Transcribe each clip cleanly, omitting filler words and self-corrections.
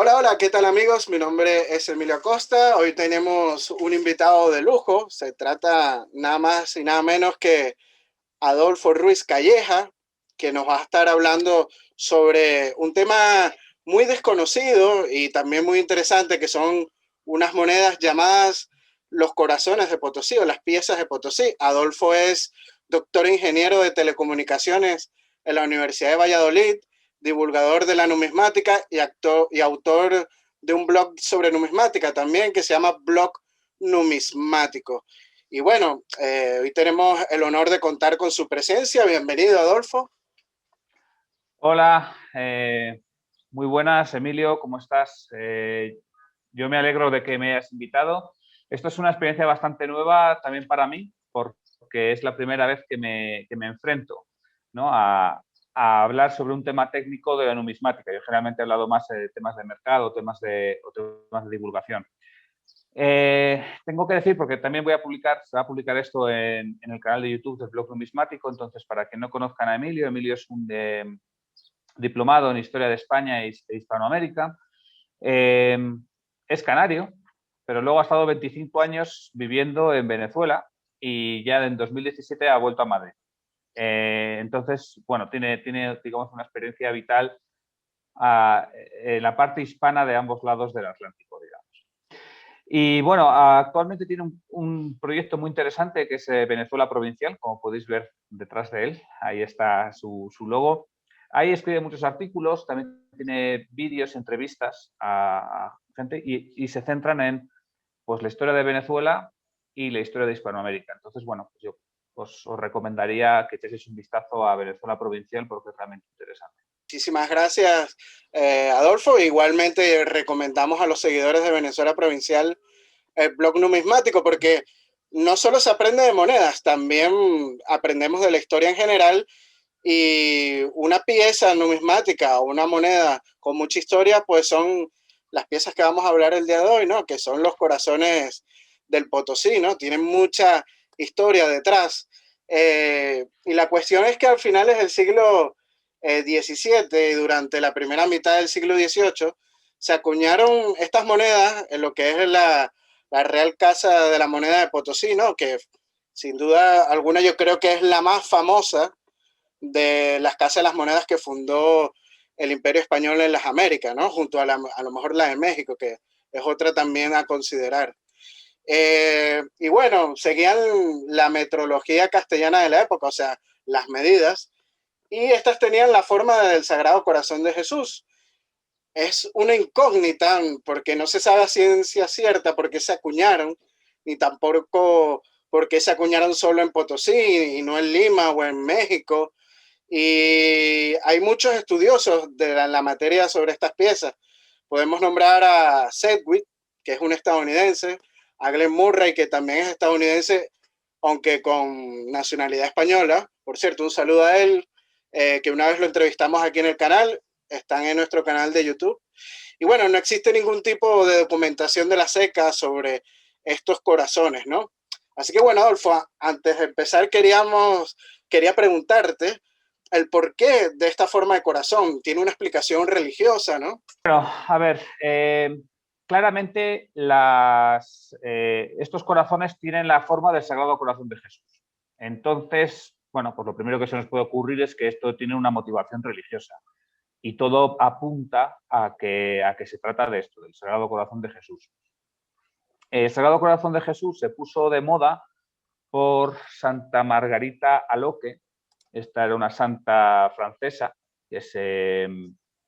Hola, hola, ¿qué tal amigos? Mi nombre es Emilio Acosta. Hoy tenemos un invitado de lujo. Se trata nada más y nada menos que Adolfo Ruiz Calleja, que nos va a estar hablando sobre un tema muy desconocido y también muy interesante, que son unas monedas llamadas los corazones de Potosí o las piezas de Potosí. Adolfo es doctor ingeniero de telecomunicaciones en la Universidad de Valladolid, divulgador de la numismática y autor de un blog sobre numismática también que se llama Blog Numismático. Y bueno, hoy tenemos el honor de contar con su presencia. Bienvenido, Adolfo. Hola, muy buenas, Emilio, ¿cómo estás? Yo me alegro de que me hayas invitado. Esto es una experiencia bastante nueva también para mí, porque es la primera vez que me enfrento, ¿no? a hablar sobre un tema técnico de la numismática. Yo generalmente he hablado más de temas de mercado, temas de divulgación. Tengo que decir, porque también se va a publicar esto en el canal de YouTube del blog numismático, entonces para quien no conozcan a Emilio, Emilio es un diplomado en Historia de España e Hispanoamérica. Es canario, pero luego ha estado 25 años viviendo en Venezuela y ya en 2017 ha vuelto a Madrid. Entonces, bueno, tiene, digamos, una experiencia vital en la parte hispana de ambos lados del Atlántico, digamos. Y bueno, actualmente tiene un proyecto muy interesante que es Venezuela Provincial, como podéis ver detrás de él. Ahí está su logo. Ahí escribe muchos artículos, también tiene vídeos, entrevistas a gente y se centran en pues, la historia de Venezuela y la historia de Hispanoamérica. Entonces, bueno, pues yo os recomendaría que echéis un vistazo a Venezuela Provincial porque es realmente interesante. Muchísimas gracias, Adolfo. Igualmente recomendamos a los seguidores de Venezuela Provincial el blog numismático porque no solo se aprende de monedas, también aprendemos de la historia en general y una pieza numismática o una moneda con mucha historia, pues son las piezas que vamos a hablar el día de hoy, ¿no? Que son los corazones del Potosí, ¿no? Tienen mucha historia detrás. Y la cuestión es que al finales del siglo XVII y durante la primera mitad del siglo XVIII se acuñaron estas monedas en lo que es la Real Casa de la Moneda de Potosí, ¿no? Que sin duda alguna yo creo que es la más famosa de las casas de las monedas que fundó el Imperio Español en las Américas, ¿no? Junto a lo mejor la de México, que es otra también a considerar. Y bueno, seguían la metrología castellana de la época, o sea, las medidas, y estas tenían la forma del Sagrado Corazón de Jesús. Es una incógnita porque no se sabe a ciencia cierta por qué se acuñaron, ni tampoco por qué se acuñaron solo en Potosí y no en Lima o en México. Y hay muchos estudiosos de la materia sobre estas piezas. Podemos nombrar a Sedgwick, que es un estadounidense, a Glenn Murray, que también es estadounidense, aunque con nacionalidad española. Por cierto, un saludo a él, que una vez lo entrevistamos aquí en el canal, están en nuestro canal de YouTube. Y bueno, no existe ningún tipo de documentación de la SECA sobre estos corazones, ¿no? Así que bueno, Adolfo, antes de empezar quería preguntarte el porqué de esta forma de corazón. Tiene una explicación religiosa, ¿no? Bueno, a ver, claramente estos corazones tienen la forma del Sagrado Corazón de Jesús. Entonces, bueno, pues lo primero que se nos puede ocurrir es que esto tiene una motivación religiosa y todo apunta a que se trata de esto, del Sagrado Corazón de Jesús. El Sagrado Corazón de Jesús se puso de moda por Santa Margarita Aloque. Esta era una santa francesa que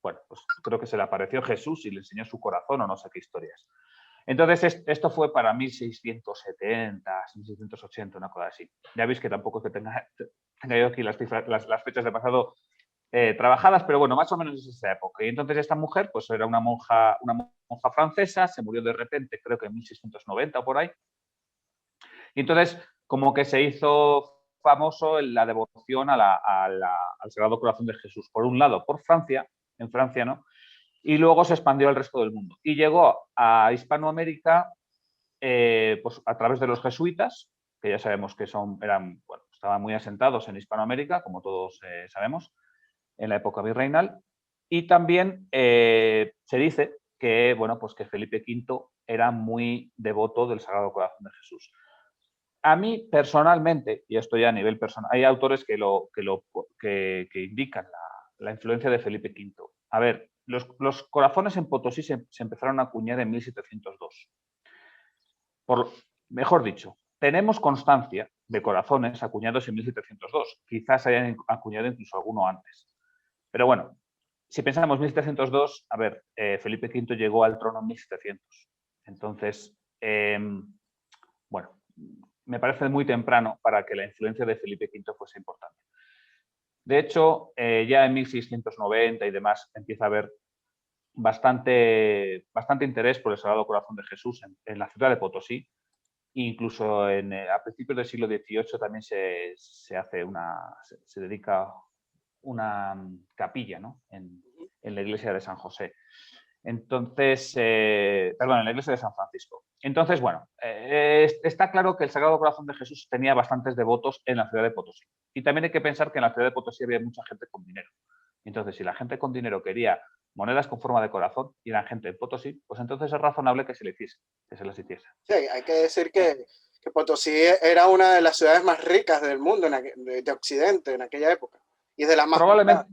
bueno, pues creo que se le apareció Jesús y le enseñó su corazón o no sé qué historias. Entonces, esto fue para 1670, 1680, una cosa así. Ya veis que tampoco es que tenga yo aquí las fechas de pasado trabajadas, pero bueno, más o menos es esa época. Y entonces esta mujer, pues era una monja francesa, se murió de repente, creo que en 1690 o por ahí. Y entonces, como que se hizo famoso en la devoción al Sagrado Corazón de Jesús, por un lado por Francia, en Francia, ¿no? Y luego se expandió al resto del mundo. Y llegó a Hispanoamérica pues a través de los jesuitas, que ya sabemos que bueno, estaban muy asentados en Hispanoamérica, como todos sabemos, en la época virreinal. Y también se dice que, bueno, pues que Felipe V era muy devoto del Sagrado Corazón de Jesús. A mí personalmente, y esto ya a nivel personal, hay autores que indican la influencia de Felipe V. A ver, los corazones en Potosí se empezaron a acuñar en 1702. Mejor dicho, tenemos constancia de corazones acuñados en 1702. Quizás hayan acuñado incluso alguno antes. Pero bueno, si pensamos 1702, a ver, Felipe V llegó al trono en 1700. Entonces, bueno, me parece muy temprano para que la influencia de Felipe V fuese importante. De hecho, ya en 1690 y demás empieza a haber bastante interés por el Sagrado Corazón de Jesús en la ciudad de Potosí. Incluso a principios del siglo XVIII también se dedica una capilla, ¿no? en la iglesia de San José. Entonces, perdón, en la iglesia de San Francisco. Entonces, bueno, está claro que el Sagrado Corazón de Jesús tenía bastantes devotos en la ciudad de Potosí. Y también hay que pensar que en la ciudad de Potosí había mucha gente con dinero. Entonces, si la gente con dinero quería monedas con forma de corazón y eran gente en Potosí, pues entonces es razonable que se les hiciese. Sí, hay que decir que Potosí era una de las ciudades más ricas del mundo, de Occidente, en aquella época, y de las más pobladas.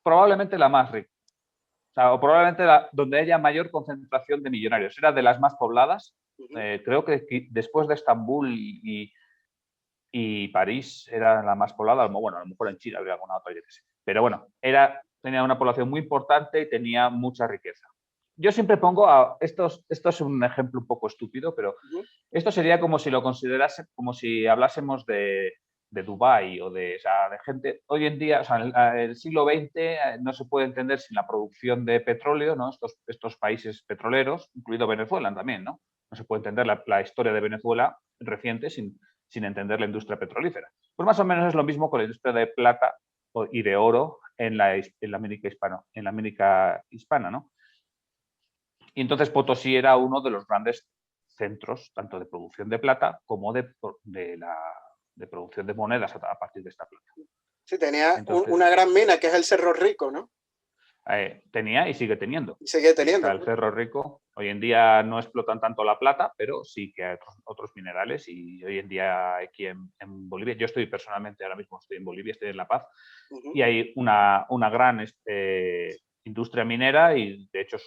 Probablemente la más rica. O sea, o probablemente donde haya mayor concentración de millonarios. Era de las más pobladas. Creo que después de Estambul y París era la más poblada. Bueno, a lo mejor en China habría alguna otra, yo qué sé. Pero bueno, tenía una población muy importante y tenía mucha riqueza. Yo siempre pongo esto es un ejemplo un poco estúpido, pero esto sería como si lo considerase, como si hablásemos de Dubái o de gente. Hoy en día, o sea, el siglo XX no se puede entender sin la producción de petróleo, ¿no? Estos países petroleros, incluido Venezuela también, ¿no? No se puede entender la historia de Venezuela reciente sin entender la industria petrolífera. Pues más o menos es lo mismo con la industria de plata y de oro en la América hispana, ¿no? Y entonces Potosí era uno de los grandes centros, tanto de producción de plata como de producción de monedas a partir de esta plata. Sí, tenía Entonces, una gran mina, que es el Cerro Rico, ¿no? Tenía y sigue teniendo. Y sigue teniendo. Está el Cerro Rico. Hoy en día no explotan tanto la plata, pero sí que hay otros minerales. Y hoy en día aquí en Bolivia, yo estoy personalmente, ahora mismo estoy en Bolivia, estoy en La Paz, y hay una gran industria minera y de hecho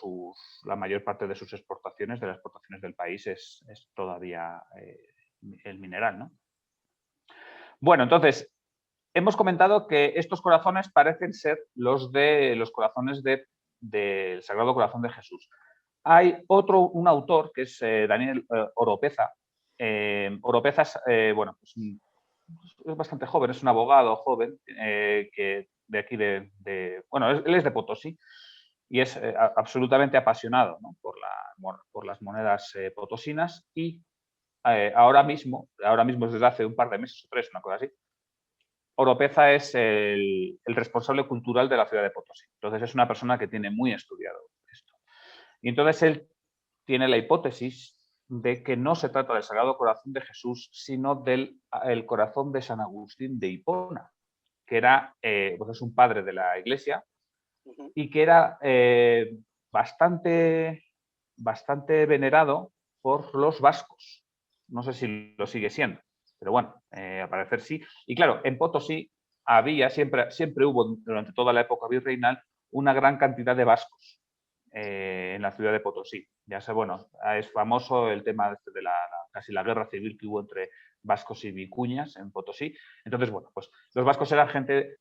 la mayor parte de sus exportaciones, de las exportaciones del país, es todavía el mineral, ¿no? Bueno, entonces, hemos comentado que estos corazones parecen ser los corazones del Sagrado Corazón de Jesús. Hay un autor que es Daniel Oropeza. Oropeza es, bueno, pues, es bastante joven, es un abogado joven que de aquí bueno, él es de Potosí y es absolutamente apasionado, ¿no? por las monedas potosinas y ahora mismo desde hace un par de meses o tres, una cosa así, Oropeza es el responsable cultural de la ciudad de Potosí. Entonces es una persona que tiene muy estudiado esto. Y entonces él tiene la hipótesis de que no se trata del Sagrado Corazón de Jesús, sino del corazón de San Agustín de Hipona, que era pues es un padre de la Iglesia y que era bastante venerado por los vascos. No sé si lo sigue siendo, pero bueno, al parecer sí. Y claro, en Potosí siempre hubo, durante toda la época virreinal, una gran cantidad de vascos en la ciudad de Potosí. Ya sé, bueno, es famoso el tema de casi la guerra civil que hubo entre vascos y vicuñas en Potosí. Entonces, bueno, pues los vascos eran gente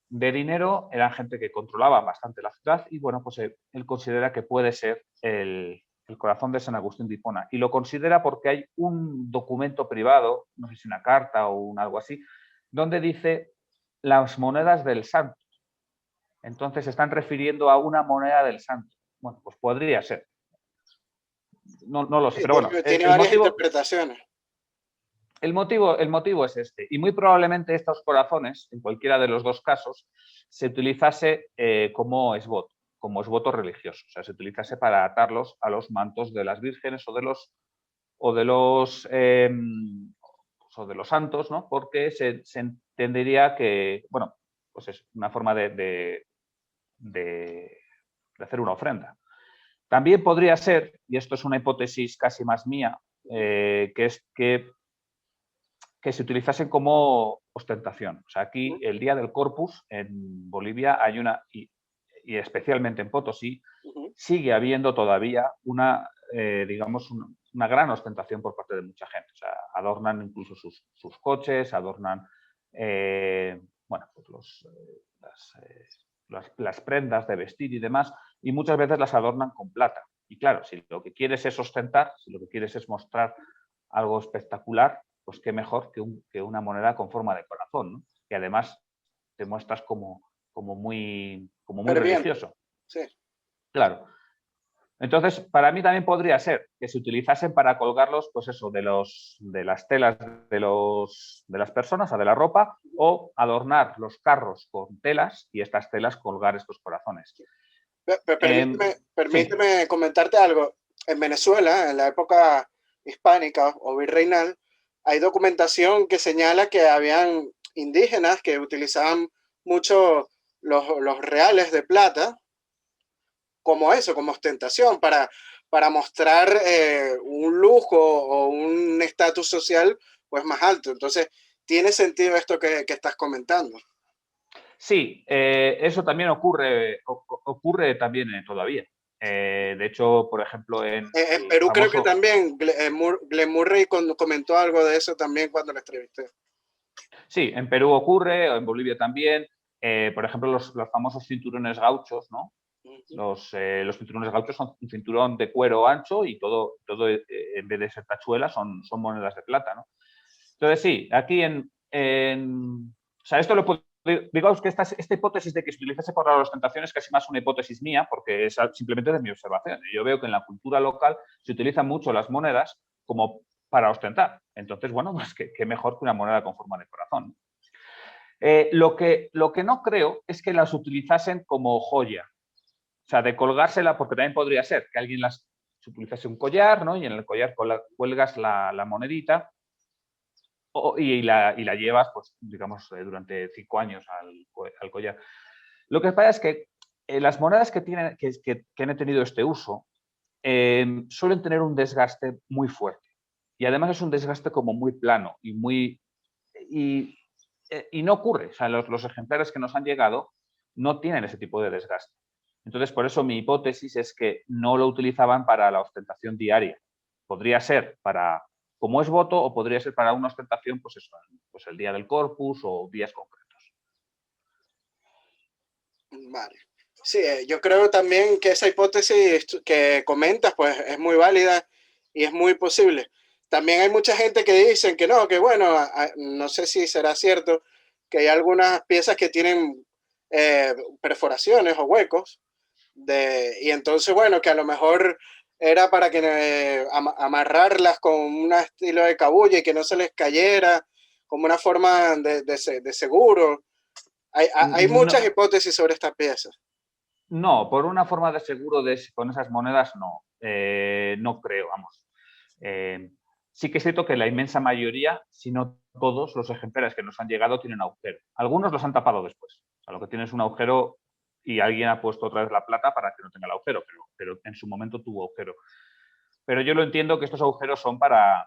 de dinero, eran gente que controlaba bastante la ciudad y bueno, pues él considera que puede ser el corazón de San Agustín de Hipona. Y lo considera porque hay un documento privado, no sé si una carta o algo así, donde dice las monedas del santo. Entonces se están refiriendo a una moneda del santo. Bueno, pues podría ser. No lo sé, Sí, pero bueno, tiene varias interpretaciones. El motivo es este. Y muy probablemente estos corazones, en cualquiera de los dos casos, se utilizase como esvoto religioso. O sea, se utilizase para atarlos a los mantos de las vírgenes o de los santos, ¿no? Porque se entendería que, bueno, pues es una forma de hacer una ofrenda. También podría ser, y esto es una hipótesis casi más mía, que es que se utilizasen como ostentación. O sea, aquí el Día del Corpus en Bolivia hay una, y especialmente en Potosí, sigue habiendo todavía una, digamos, una gran ostentación por parte de mucha gente. O sea, adornan incluso sus coches, adornan bueno, pues las prendas de vestir y demás, y muchas veces las adornan con plata. Y claro, si lo que quieres es ostentar, si lo que quieres es mostrar algo espectacular, pues qué mejor que una moneda con forma de corazón, ¿no? Que además te muestras como muy Ferviente, religioso. sí. Claro. Entonces, para mí también podría ser que se utilizasen para colgarlos, pues eso, de las telas de las personas, o de la ropa, o adornar los carros con telas y estas telas colgar estos corazones. Sí. Permíteme comentarte algo. En Venezuela, en la época hispánica o virreinal, hay documentación que señala que habían indígenas que utilizaban mucho los reales de plata como eso, como ostentación, para mostrar un lujo o un estatus social pues más alto. Entonces, tiene sentido esto que estás comentando. Sí, eso también ocurre también todavía. De hecho, por ejemplo, en En el Perú creo que famoso... también Glenn Murray comentó algo de eso también cuando lo entrevisté. Sí, en Perú ocurre, o en Bolivia también. Por ejemplo, los famosos cinturones gauchos, ¿no? Los cinturones gauchos son un cinturón de cuero ancho y todo en vez de ser tachuelas, son monedas de plata, ¿no? Entonces, sí, aquí o sea, esto lo puedo... Digamos que esta hipótesis de que se utilizase para la ostentación es casi más una hipótesis mía, porque es simplemente de mi observación. Yo veo que en la cultura local se utilizan mucho las monedas como para ostentar. Entonces, bueno, pues qué mejor que una moneda con forma de corazón. Lo que no creo es que las utilizasen como joya. O sea, de colgársela, porque también podría ser que alguien se utilizase un collar, ¿no? Y en el collar cuelgas la monedita y la llevas, pues, digamos, durante 5 años al collar. Lo que pasa es que las monedas que han tenido este uso suelen tener un desgaste muy fuerte. Y además es un desgaste como muy plano y, y no ocurre. O sea, los ejemplares que nos han llegado no tienen ese tipo de desgaste. Entonces, por eso mi hipótesis es que no lo utilizaban para la ostentación diaria. Podría ser para, como es voto, o podría ser para una ostentación, pues eso, pues el día del Corpus o días concretos. Vale. Sí, yo creo también que esa hipótesis que comentas pues es muy válida y es muy posible. También hay mucha gente que dicen que no, que bueno, no sé si será cierto, que hay algunas piezas que tienen perforaciones o huecos, y entonces bueno, que a lo mejor era para que amarrarlas con un estilo de cabulla y que no se les cayera como una forma de seguro. Hay muchas No, hipótesis sobre estas piezas. no, por una forma de seguro con esas monedas no, no creo, vamos. Sí que es cierto que la inmensa mayoría, si no todos, los ejemplares que nos han llegado tienen agujero. Algunos los han tapado después. O sea, lo que tiene es un agujero y alguien ha puesto otra vez la plata para que no tenga el agujero, pero en su momento tuvo agujero. Pero yo lo entiendo que estos agujeros son para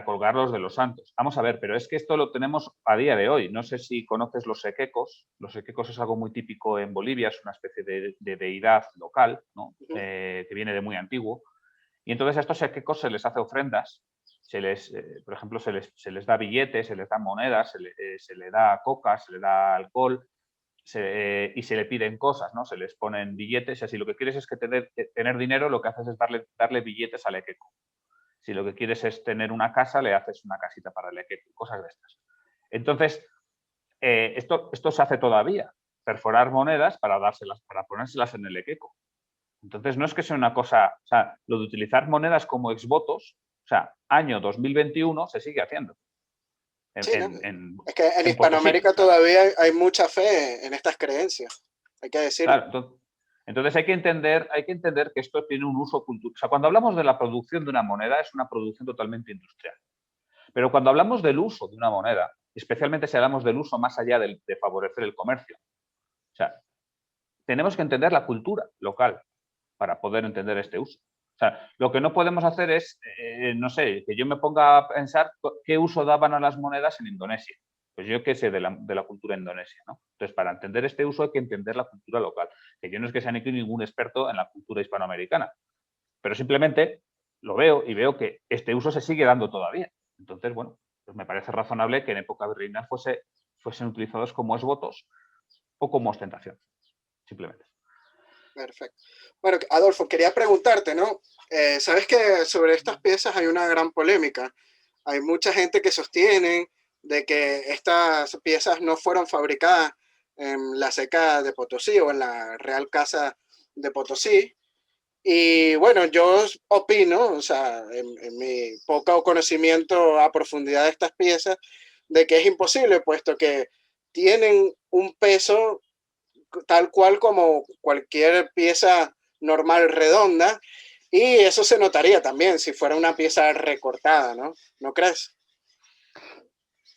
colgarlos de los santos. Vamos a ver, pero es que esto lo tenemos a día de hoy. No sé si conoces los equecos. Los equecos es algo muy típico en Bolivia, es una especie de deidad local, ¿no? Que viene de muy antiguo. Y entonces a estos equecos se les hace ofrendas, por ejemplo, se les da billetes, se les da monedas, se le da coca, se le da alcohol y se le piden cosas, ¿no? Se les ponen billetes y así lo que quieres es que tener dinero, lo que haces es darle billetes al equeco. Si lo que quieres es tener una casa, le haces una casita para el equeco, cosas de estas. Entonces, esto se hace todavía, perforar monedas para ponérselas en el equeco. Entonces, no es que sea una cosa, o sea, lo de utilizar monedas como exvotos, o sea, año 2021 se sigue haciendo Sí, ¿no? en, Es que en en Potosí. Hispanoamérica O sea, todavía hay mucha fe en estas creencias, hay que decirlo. claro, entonces hay que entender que esto tiene un uso cultural. O sea, cuando hablamos de la producción de una moneda, es una producción totalmente industrial. Pero cuando hablamos del uso de una moneda, especialmente si hablamos del uso más allá de favorecer el comercio, o sea, tenemos que entender la cultura local para poder entender este uso. O sea, lo que no podemos hacer es, no sé, que yo me ponga a pensar qué uso daban a las monedas en Indonesia. Pues yo qué sé de la cultura indonesia, ¿no? Entonces, para entender este uso hay que entender la cultura local. Que yo no es que sea ni ningún experto en la cultura hispanoamericana, pero simplemente lo veo y veo que este uso se sigue dando todavía. Entonces, bueno, pues me parece razonable que en época virreinal fuesen utilizados como esvotos o como ostentación, simplemente. Perfecto. Bueno, Adolfo, quería preguntarte, ¿no? Sabes que sobre estas piezas hay una gran polémica. Hay mucha gente que sostiene de que estas piezas no fueron fabricadas en la Ceca de Potosí o en la Real Casa de Potosí. Y bueno, yo opino, o sea, en mi poco conocimiento a profundidad de estas piezas, de que es imposible, puesto que tienen un peso tal cual como cualquier pieza normal redonda, y eso se notaría también si fuera una pieza recortada, ¿no? ¿No crees?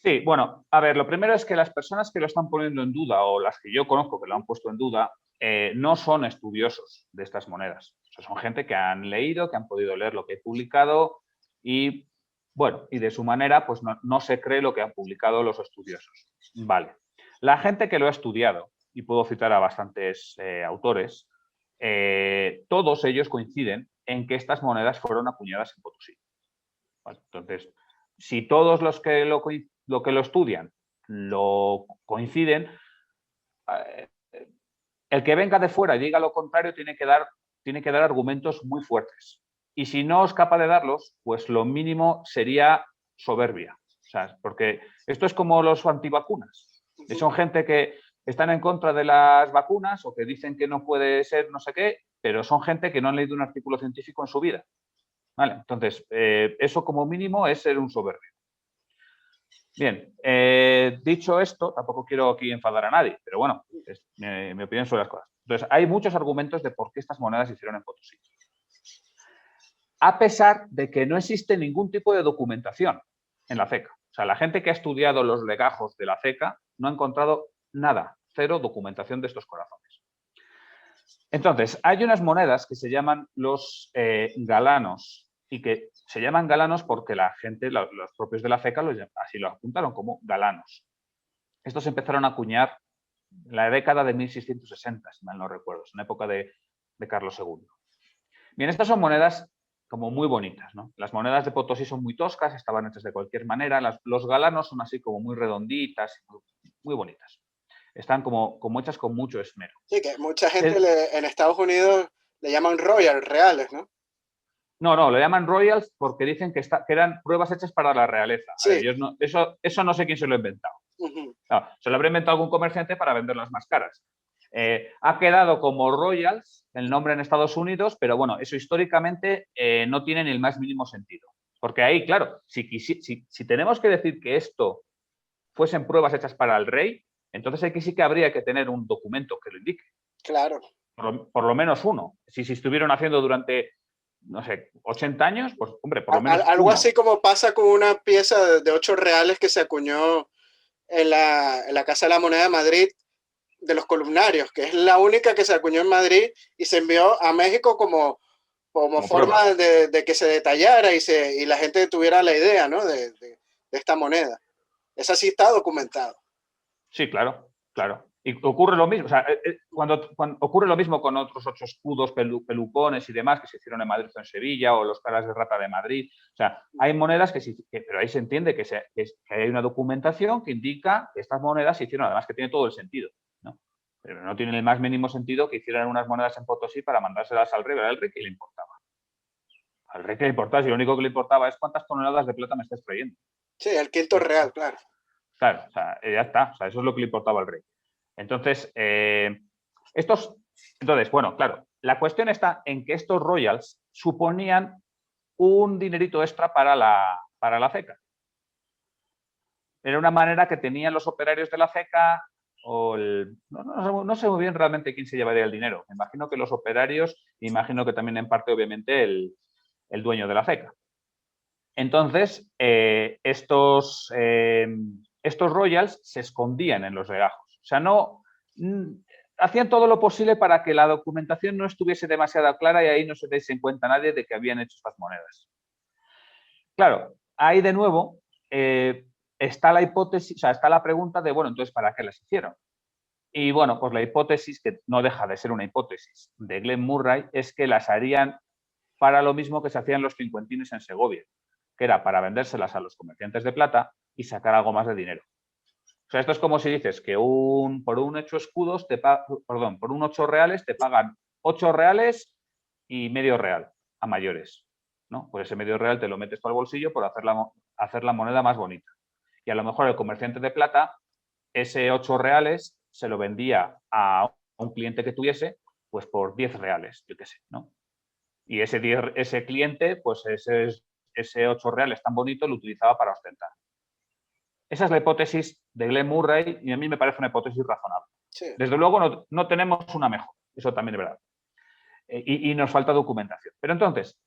Sí, bueno, a ver, lo primero es que las personas que lo están poniendo en duda, o las que yo conozco que lo han puesto en duda, no son estudiosos de estas monedas. O sea, son gente que han leído, que han podido leer lo que he publicado y, bueno, y de su manera, pues no se cree lo que han publicado los estudiosos. Vale. La gente que lo ha estudiado, y puedo citar a bastantes autores, todos ellos coinciden en que estas monedas fueron acuñadas en Potosí. Vale, entonces, si todos los que lo estudian lo coinciden, eh, el que venga de fuera y diga lo contrario tiene que dar argumentos muy fuertes. Y si no es capaz de darlos, pues lo mínimo sería soberbia. O sea, porque esto es como los antivacunas. Son gente que están en contra de las vacunas o que dicen que no puede ser no sé qué, pero son gente que no han leído un artículo científico en su vida. ¿Vale? Entonces, eso como mínimo es ser un soberbio. Bien, dicho esto, tampoco quiero aquí enfadar a nadie, pero bueno, es mi opinión sobre las cosas. Entonces, hay muchos argumentos de por qué estas monedas se hicieron en Potosí. A pesar de que no existe ningún tipo de documentación en la CECA. O sea, la gente que ha estudiado los legajos de la CECA no ha encontrado nada, cero documentación de estos corazones. Entonces, hay unas monedas que se llaman los galanos y que se llaman galanos porque la gente, los propios de la CECA, así lo apuntaron como galanos. Estos empezaron a acuñar en la década de 1660, si mal no recuerdo, es una época de Carlos II. Bien, estas son monedas como muy bonitas, ¿no? Las monedas de Potosí son muy toscas, estaban hechas de cualquier manera, los galanos son así como muy redonditas, muy bonitas. Están como hechas con mucho esmero. Sí, que mucha gente en Estados Unidos le llaman Royal reales, ¿no? No, lo llaman royals porque dicen que eran pruebas hechas para la realeza. Sí. Ellos no, eso no sé quién se lo ha inventado. No, se lo habrá inventado algún comerciante para venderlas más caras. Ha quedado como royals el nombre en Estados Unidos, pero bueno, eso históricamente no tiene ni el más mínimo sentido. Porque ahí, claro, si tenemos que decir que esto fuesen pruebas hechas para el rey, entonces aquí sí que habría que tener un documento que lo indique. Claro. Por lo menos uno. Si estuvieron haciendo durante, no sé, 80 años, pues hombre, por lo menos Algo uno. así como pasa con una pieza de 8 reales que se acuñó en la Casa de la Moneda de Madrid de los columnarios, que es la única que se acuñó en Madrid y se envió a México como forma de que se detallara y la gente tuviera la idea, ¿no? de esta moneda. Esa sí está documentado. Sí, claro, claro. Y ocurre lo mismo, o sea, cuando ocurre lo mismo con otros 8 escudos, pelucones y demás que se hicieron en Madrid o en Sevilla, o los caras de rata de Madrid. O sea, hay monedas pero ahí se entiende que hay una documentación que indica que estas monedas se hicieron, además que tiene todo el sentido, ¿no? Pero no tiene el más mínimo sentido que hicieran unas monedas en Potosí para mandárselas al rey, al rey que le importaba. Al rey que le importaba, si lo único que le importaba es cuántas toneladas de plata me estás trayendo. Sí, el quinto real, claro. Claro, o sea, ya está, o sea, eso es lo que le importaba al rey. Entonces, bueno, claro, la cuestión está en que estos royals suponían un dinerito extra para la CECA. Era una manera que tenían los operarios de la CECA, no sé muy bien realmente quién se llevaría el dinero. Me imagino que los operarios, imagino que también en parte, obviamente, el dueño de la CECA. Entonces, estos royals se escondían en los legajos. O sea, hacían todo lo posible para que la documentación no estuviese demasiado clara y ahí no se diese en cuenta nadie de que habían hecho estas monedas. Claro, ahí de nuevo está la hipótesis, o sea, está la pregunta de, bueno, entonces, ¿para qué las hicieron? Y bueno, pues la hipótesis, que no deja de ser una hipótesis de Glenn Murray, es que las harían para lo mismo que se hacían los cincuentines en Segovia, que era para vendérselas a los comerciantes de plata y sacar algo más de dinero. O sea, esto es como si dices que por un 8 escudos, por un 8 reales te pagan 8 reales y medio real a mayores, ¿no? Pues ese medio real te lo metes para el bolsillo por hacer la moneda más bonita. Y a lo mejor el comerciante de plata, ese 8 reales se lo vendía a un cliente que tuviese, pues por 10 reales, yo qué sé, ¿no? Y ese cliente, pues ese 8 reales tan bonito lo utilizaba para ostentar. Esa es la hipótesis de Glenn Murray y a mí me parece una hipótesis razonable. Sí. Desde luego no tenemos una mejor, eso también es verdad. Y nos falta documentación. Pero entonces,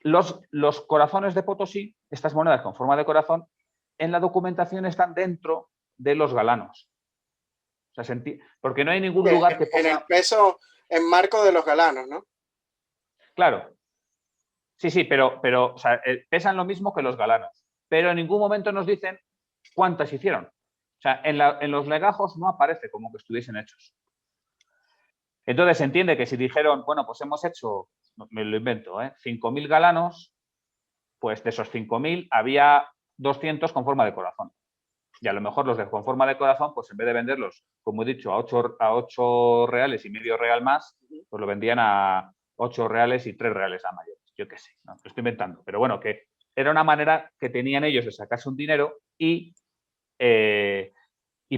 los corazones de Potosí, estas monedas con forma de corazón, en la documentación están dentro de los galanos. O sea, porque no hay ningún lugar que ponga... En el peso en marco de los galanos, ¿no? Claro. Sí, pero o sea, pesan lo mismo que los galanos. Pero en ningún momento nos dicen cuántas hicieron. O sea, en los legajos no aparece como que estuviesen hechos. Entonces se entiende que si dijeron, bueno, pues hemos hecho, me lo invento, 5.000 galanos, pues de esos 5.000 había 200 con forma de corazón. Y a lo mejor los con forma de corazón, pues en vez de venderlos, como he dicho, a 8 reales y medio real más, pues lo vendían a 8 reales y 3 reales a mayores. Yo qué sé, ¿no? Lo estoy inventando. Pero bueno, que era una manera que tenían ellos de sacarse un dinero y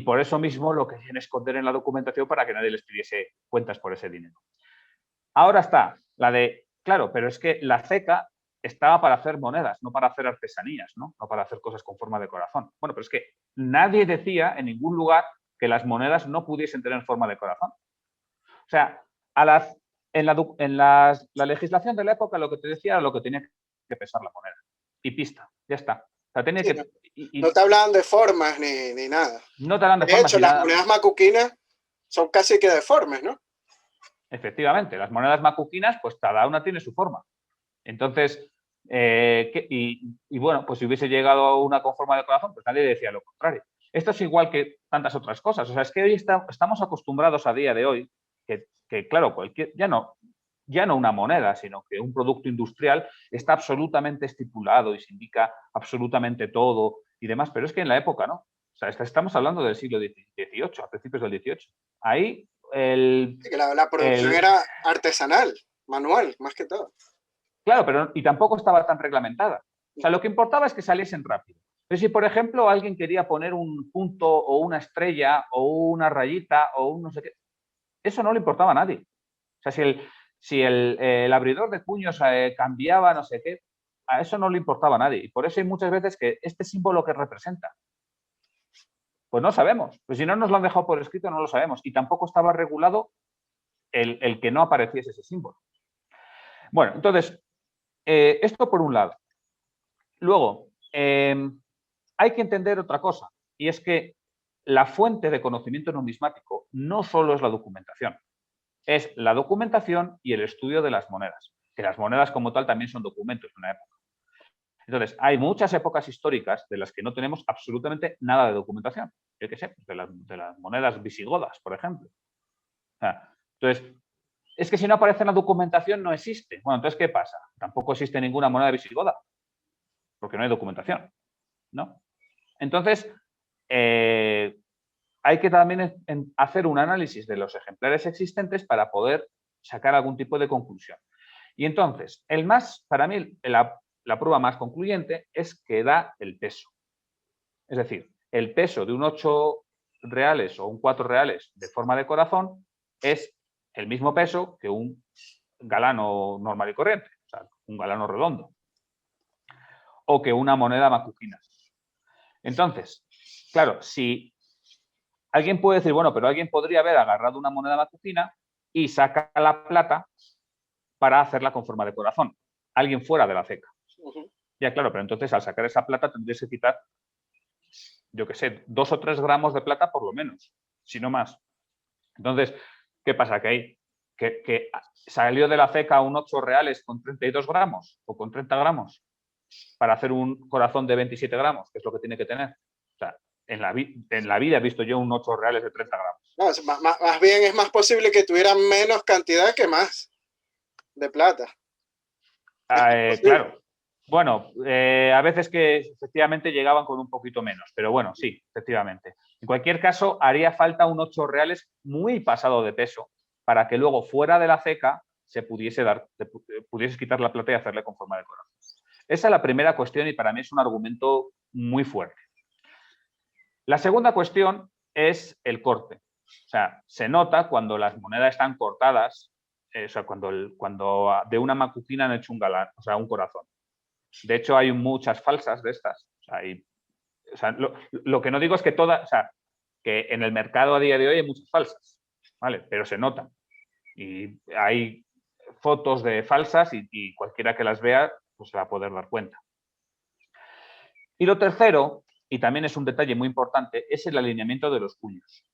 por eso mismo lo querían esconder en la documentación para que nadie les pidiese cuentas por ese dinero. Ahora está la de, claro, pero es que la ceca estaba para hacer monedas, no para hacer artesanías, ¿no? No para hacer cosas con forma de corazón. Bueno, pero es que nadie decía en ningún lugar que las monedas no pudiesen tener forma de corazón. O sea, la legislación de la época lo que te decía era lo que tenía que pesar la moneda. Y pista, ya está. O sea, tenía Sí, que, no te hablaban de formas ni nada. no te hablan de De formas hecho, ni las nada. monedas macuquinas son casi que deformes, ¿no? Efectivamente, las monedas macuquinas, pues cada una tiene su forma. Entonces, bueno, pues si hubiese llegado a una con forma de corazón, pues nadie decía lo contrario. Esto es igual que tantas otras cosas. O sea, es que hoy estamos acostumbrados a día de hoy que claro, ya no una moneda, sino que un producto industrial está absolutamente estipulado y se indica absolutamente todo y demás. Pero es que en la época, ¿no? O sea, estamos hablando del siglo XVIII, a principios del XVIII. Ahí la producción era artesanal, manual, más que todo. Claro, pero y tampoco estaba tan reglamentada. O sea, lo que importaba es que saliesen rápido. Pero si, por ejemplo, alguien quería poner un punto o una estrella o una rayita o un no sé qué, eso no le importaba a nadie. O sea, si el abridor de puños cambiaba no sé qué, a eso no le importaba a nadie. Y por eso hay muchas veces que este símbolo que representa, pues no sabemos. Pues si no nos lo han dejado por escrito, no lo sabemos. Y tampoco estaba regulado el que no apareciese ese símbolo. Bueno, entonces, esto por un lado. Luego, hay que entender otra cosa, y es que la fuente de conocimiento numismático no solo es la documentación, es la documentación y el estudio de las monedas, que las monedas como tal también son documentos de una época. Entonces, hay muchas épocas históricas de las que no tenemos absolutamente nada de documentación. Yo qué sé, de las monedas visigodas, por ejemplo. O sea, entonces, es que si no aparece en la documentación no existe. Bueno, entonces, ¿qué pasa? Tampoco existe ninguna moneda visigoda, porque no hay documentación, ¿no? Entonces, hay que también hacer un análisis de los ejemplares existentes para poder sacar algún tipo de conclusión. Y entonces, para mí, la prueba más concluyente es que da el peso. Es decir, el peso de un 8 reales o un 4 reales de forma de corazón es el mismo peso que un galano normal y corriente, o sea, un galano redondo, o que una moneda macuquina. Entonces, claro, si alguien puede decir, bueno, pero alguien podría haber agarrado una moneda macuquina y saca la plata para hacerla con forma de corazón. Alguien fuera de la ceca. Ya, claro, pero entonces al sacar esa plata tendrías que quitar, yo qué sé, 2 o 3 gramos de plata por lo menos, si no más. Entonces, ¿Qué pasa? Que salió de la ceca un 8 reales con 32 gramos o con 30 gramos para hacer un corazón de 27 gramos, que es lo que tiene que tener. O sea, en la vida he visto yo un 8 reales de 30 gramos. No, más bien es más posible que tuvieran menos cantidad que más de plata. Claro. Bueno, a veces que efectivamente llegaban con un poquito menos, pero bueno, sí, efectivamente. En cualquier caso, haría falta un 8 reales muy pasado de peso para que luego fuera de la ceca pudieses quitar la plata y hacerle con forma de corazón. Esa es la primera cuestión y para mí es un argumento muy fuerte. La segunda cuestión es el corte. O sea, se nota cuando las monedas están cortadas, o sea, cuando de una macuquina han hecho un galán, o sea, un corazón. De hecho, hay muchas falsas de estas. O sea, lo que no digo es que todas, o sea, que en el mercado a día de hoy hay muchas falsas, ¿vale? Pero se notan. Y hay fotos de falsas y cualquiera que las vea, pues se va a poder dar cuenta. Y lo tercero, y también es un detalle muy importante, es el alineamiento de los cuños.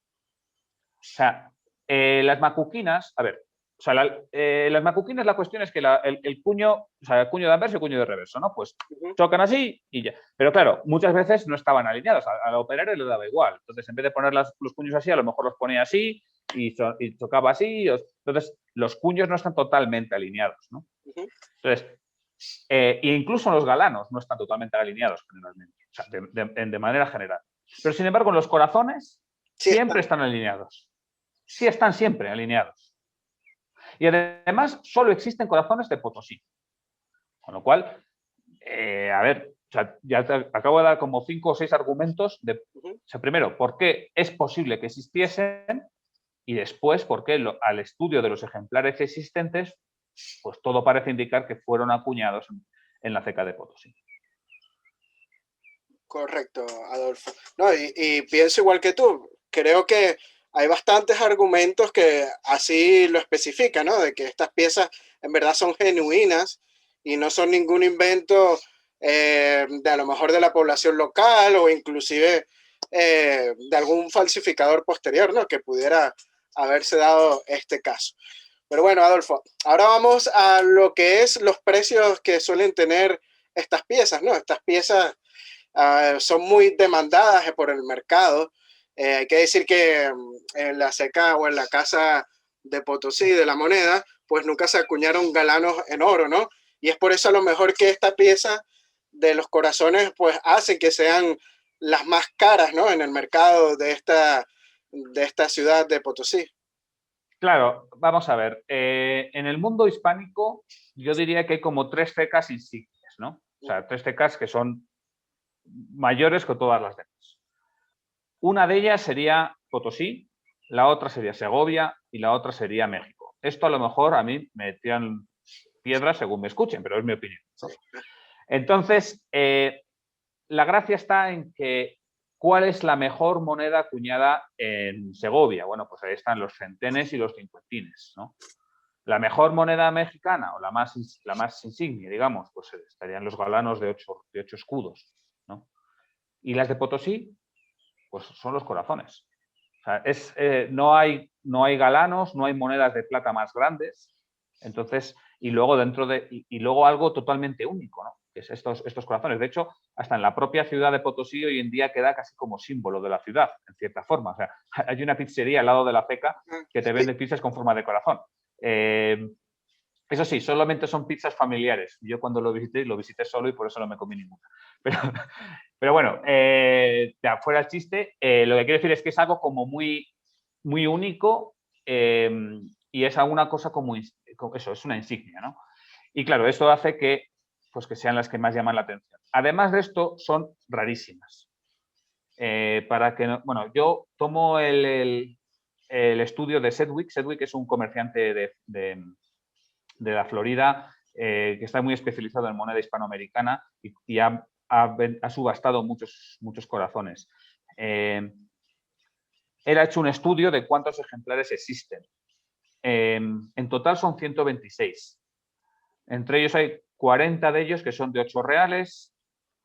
O sea, las macuquinas, a ver, o sea, las macuquinas la cuestión es que el cuño, o sea, el cuño de anverso y el cuño de reverso, ¿no? Pues chocan así y ya. Pero claro, muchas veces no estaban alineados, al operario le daba igual. Entonces, en vez de poner los cuños así, a lo mejor los ponía así y chocaba así. Entonces, los cuños no están totalmente alineados, ¿no? Entonces, e incluso los galanos no están totalmente alineados generalmente, o sea, de manera general. Pero sin embargo, los corazones siempre están alineados. Sí están siempre alineados. Y además, solo existen corazones de Potosí. Con lo cual, a ver, o sea, ya te acabo de dar como 5 o 6 argumentos de, o sea, primero, por qué es posible que existiesen y después, por qué al estudio de los ejemplares existentes, pues todo parece indicar que fueron acuñados en la ceca de Potosí. Correcto, Adolfo. No, y pienso igual que tú. Creo que hay bastantes argumentos que así lo especifican, ¿no? De que estas piezas en verdad son genuinas y no son ningún invento de a lo mejor de la población local o inclusive de algún falsificador posterior, ¿no? Que pudiera haberse dado este caso. Pero bueno, Adolfo, ahora vamos a lo que es los precios que suelen tener estas piezas, ¿no? Estas piezas son muy demandadas por el mercado. Hay que decir que en la ceca o en la casa de Potosí, de la moneda, pues nunca se acuñaron galanos en oro, ¿no? Y es por eso a lo mejor que esta pieza de los corazones, pues hace que sean las más caras, ¿no? En el mercado de esta ciudad de Potosí. Claro, vamos a ver. En el mundo hispánico, yo diría que hay como 3 cecas insignias, ¿no? O sea, 3 cecas que son mayores que todas las demás. Una de ellas sería Potosí, la otra sería Segovia y la otra sería México. Esto a lo mejor a mí me tiran piedras según me escuchen, pero es mi opinión, ¿no? Entonces, la gracia está en que ¿cuál es la mejor moneda acuñada en Segovia? Bueno, pues ahí están los centenes y los cincuentines, ¿no? La mejor moneda mexicana o la más insignia, digamos, pues estarían los galanos de 8 escudos, ¿no? Y las de Potosí, pues son los corazones. O sea, no hay galanos, no hay monedas de plata más grandes. Entonces, y luego luego algo totalmente único, ¿no? Que es estos corazones. De hecho, hasta en la propia ciudad de Potosí hoy en día queda casi como símbolo de la ciudad, en cierta forma. O sea, hay una pizzería al lado de la ceca que te vende pizzas con forma de corazón. Eso sí, solamente son pizzas familiares. Yo cuando lo visité solo y por eso no me comí ninguna. Pero bueno, ya, fuera el chiste, lo que quiero decir es que es algo como muy, muy único y es alguna cosa como eso, es una insignia, ¿no? Y claro, eso hace que, pues que sean las que más llaman la atención. Además de esto, son rarísimas. Bueno, yo tomo el estudio de Sedgwick. Sedgwick es un comerciante de la Florida que está muy especializado en moneda hispanoamericana y ha subastado muchos corazones. Él ha hecho un estudio de cuántos ejemplares existen. En total son 126. Entre ellos hay 40 de ellos que son de 8 reales,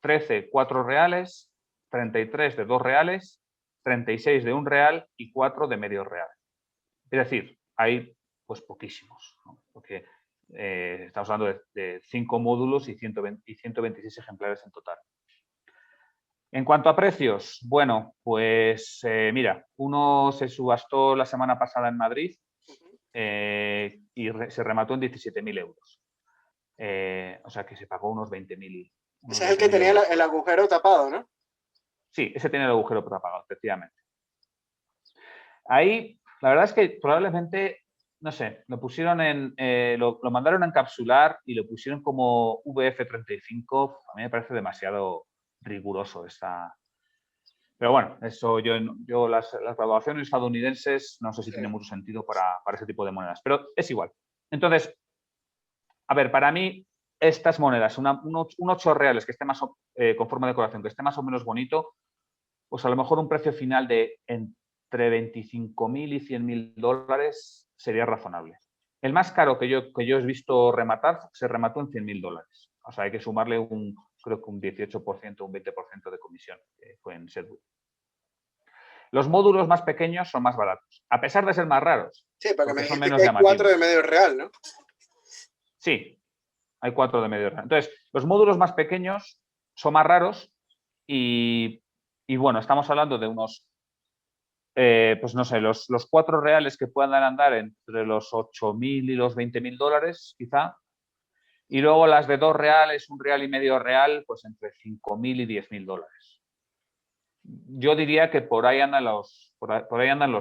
13 4 reales, 33 de 2 reales, 36 de 1 real y 4 de medio real. Es decir, hay pues poquísimos, ¿no? Porque estamos hablando de 5 módulos y 126 ejemplares en total. En cuanto a precios, bueno, pues mira, uno se subastó la semana pasada en Madrid y se remató en 17.000 euros. O sea que se pagó unos 20.000 Ese es el que tenía euros. el agujero tapado, ¿no? Sí, ese tiene el agujero tapado, efectivamente. Ahí, la verdad es que probablemente, no sé, lo pusieron lo mandaron a encapsular y lo pusieron como VF35. A mí me parece demasiado riguroso esta. Pero bueno, eso yo las graduaciones estadounidenses no sé si tiene mucho sentido para ese tipo de monedas, pero es igual. Entonces, a ver, para mí estas monedas, un 8 reales que esté más con forma de decoración, que esté más o menos bonito, pues a lo mejor un precio final de entre 25.000 y 100.000 dólares sería razonable. El más caro que yo he visto rematar se remató en 100.000 dólares. O sea, hay que sumarle creo que un 18%, un 20% de comisión, que fue en Sedgwick. Los módulos más pequeños son más baratos, a pesar de ser más raros, Sí, porque me porque son dijiste menos que hay 4 de llamativos. medio real, ¿no? Sí, hay 4 de medio real. Entonces, los módulos más pequeños son más raros y bueno, estamos hablando de unos pues no sé, los 4 reales que puedan andar entre los 8.000 y los 20.000 dólares, quizá. Y luego las de 2 reales, 1 real y medio real, pues entre 5.000 y 10.000 dólares. Yo diría que por ahí andan los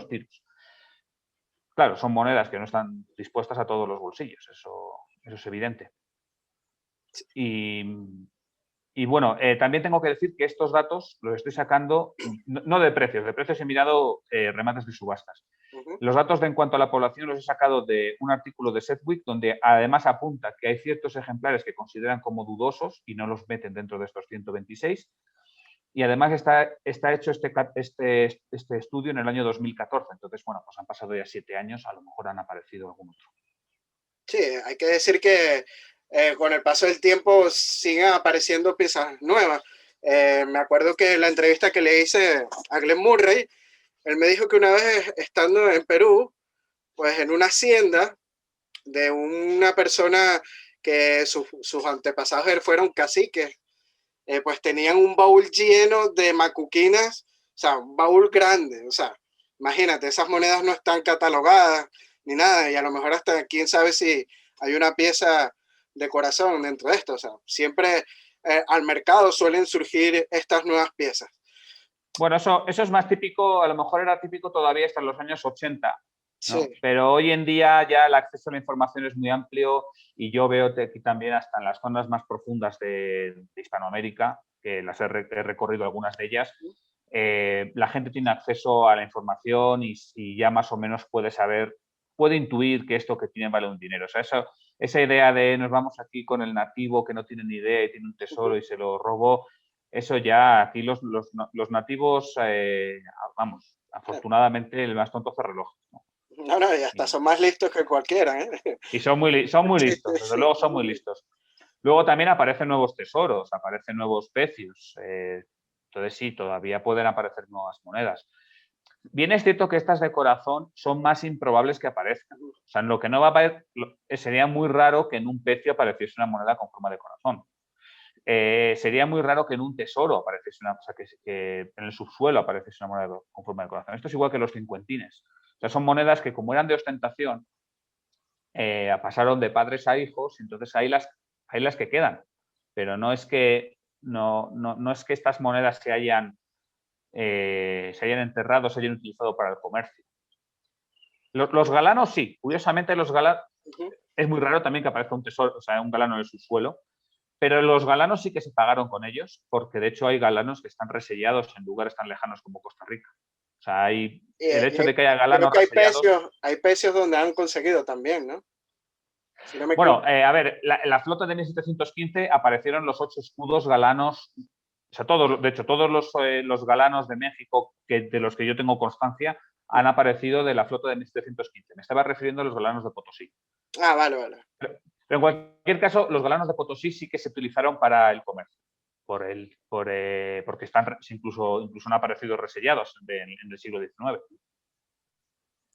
tiros. Claro, son monedas que no están dispuestas a todos los bolsillos, eso es evidente. Y bueno, también tengo que decir que estos datos los estoy sacando, no de precios he mirado remates de subastas. Los datos en cuanto a la población los he sacado de un artículo de Sedgwick, donde además apunta que hay ciertos ejemplares que consideran como dudosos y no los meten dentro de estos 126. Y además está hecho este estudio en el año 2014. Entonces, bueno, pues han pasado ya 7 años, a lo mejor han aparecido algún otro. Sí, hay que decir que con el paso del tiempo siguen apareciendo piezas nuevas. Me acuerdo que en la entrevista que le hice a Glenn Murray, él me dijo que una vez estando en Perú, pues en una hacienda de una persona que sus antepasados fueron caciques, pues tenían un baúl lleno de macuquinas, o sea, un baúl grande, o sea, imagínate, esas monedas no están catalogadas ni nada, y a lo mejor hasta quién sabe si hay una pieza de corazón dentro de esto, o sea, siempre al mercado suelen surgir estas nuevas piezas. Bueno, eso es más típico, a lo mejor era típico todavía hasta los años 80, ¿no? Sí. Pero hoy en día ya el acceso a la información es muy amplio y yo veo aquí también hasta en las zonas más profundas de Hispanoamérica, que las he recorrido algunas de ellas, la gente tiene acceso a la información y ya más o menos puede intuir que esto que tiene vale un dinero. O sea, esa idea de nos vamos aquí con el nativo que no tiene ni idea y tiene un tesoro y se lo robó, eso ya aquí los nativos, vamos, afortunadamente el más tonto hace reloj, ¿no? No, no, y hasta son más listos que cualquiera, ¿eh? Y son muy listos, desde luego son muy listos. Luego también aparecen nuevos tesoros, aparecen nuevos pecios. Entonces sí, todavía pueden aparecer nuevas monedas. Bien es cierto que estas de corazón son más improbables que aparezcan. O sea, en lo que no va a aparecer, sería muy raro que en un pecio apareciese una moneda con forma de corazón. Sería muy raro que en un tesoro apareciese una, o sea, que en el subsuelo apareciese una moneda con forma de corazón. Esto es igual que los cincuentines. O sea, son monedas que como eran de ostentación, pasaron de padres a hijos, y entonces ahí las que quedan. Pero no es que, no es que estas monedas se hayan enterrado, se hayan utilizado para el comercio. Los galanos sí, curiosamente los galanos, es muy raro también que aparezca un tesoro, o sea, un galano en el subsuelo, pero los galanos sí que se pagaron con ellos, porque de hecho hay galanos que están resellados en lugares tan lejanos como Costa Rica. O sea, el hecho de que haya Creo galanos que resellados. hay pecios donde han conseguido también, ¿no? Si no me Bueno, equivoco. a ver, en la flota de 1715 aparecieron los 8 escudos galanos, o sea, de hecho, todos los galanos de México de los que yo tengo constancia han aparecido de la flota de 1715. Me estaba refiriendo a los galanos de Potosí. Ah, vale, vale. Pero en cualquier caso, los galanos de Potosí sí que se utilizaron para el comercio, porque incluso han aparecido resellados en el siglo XIX.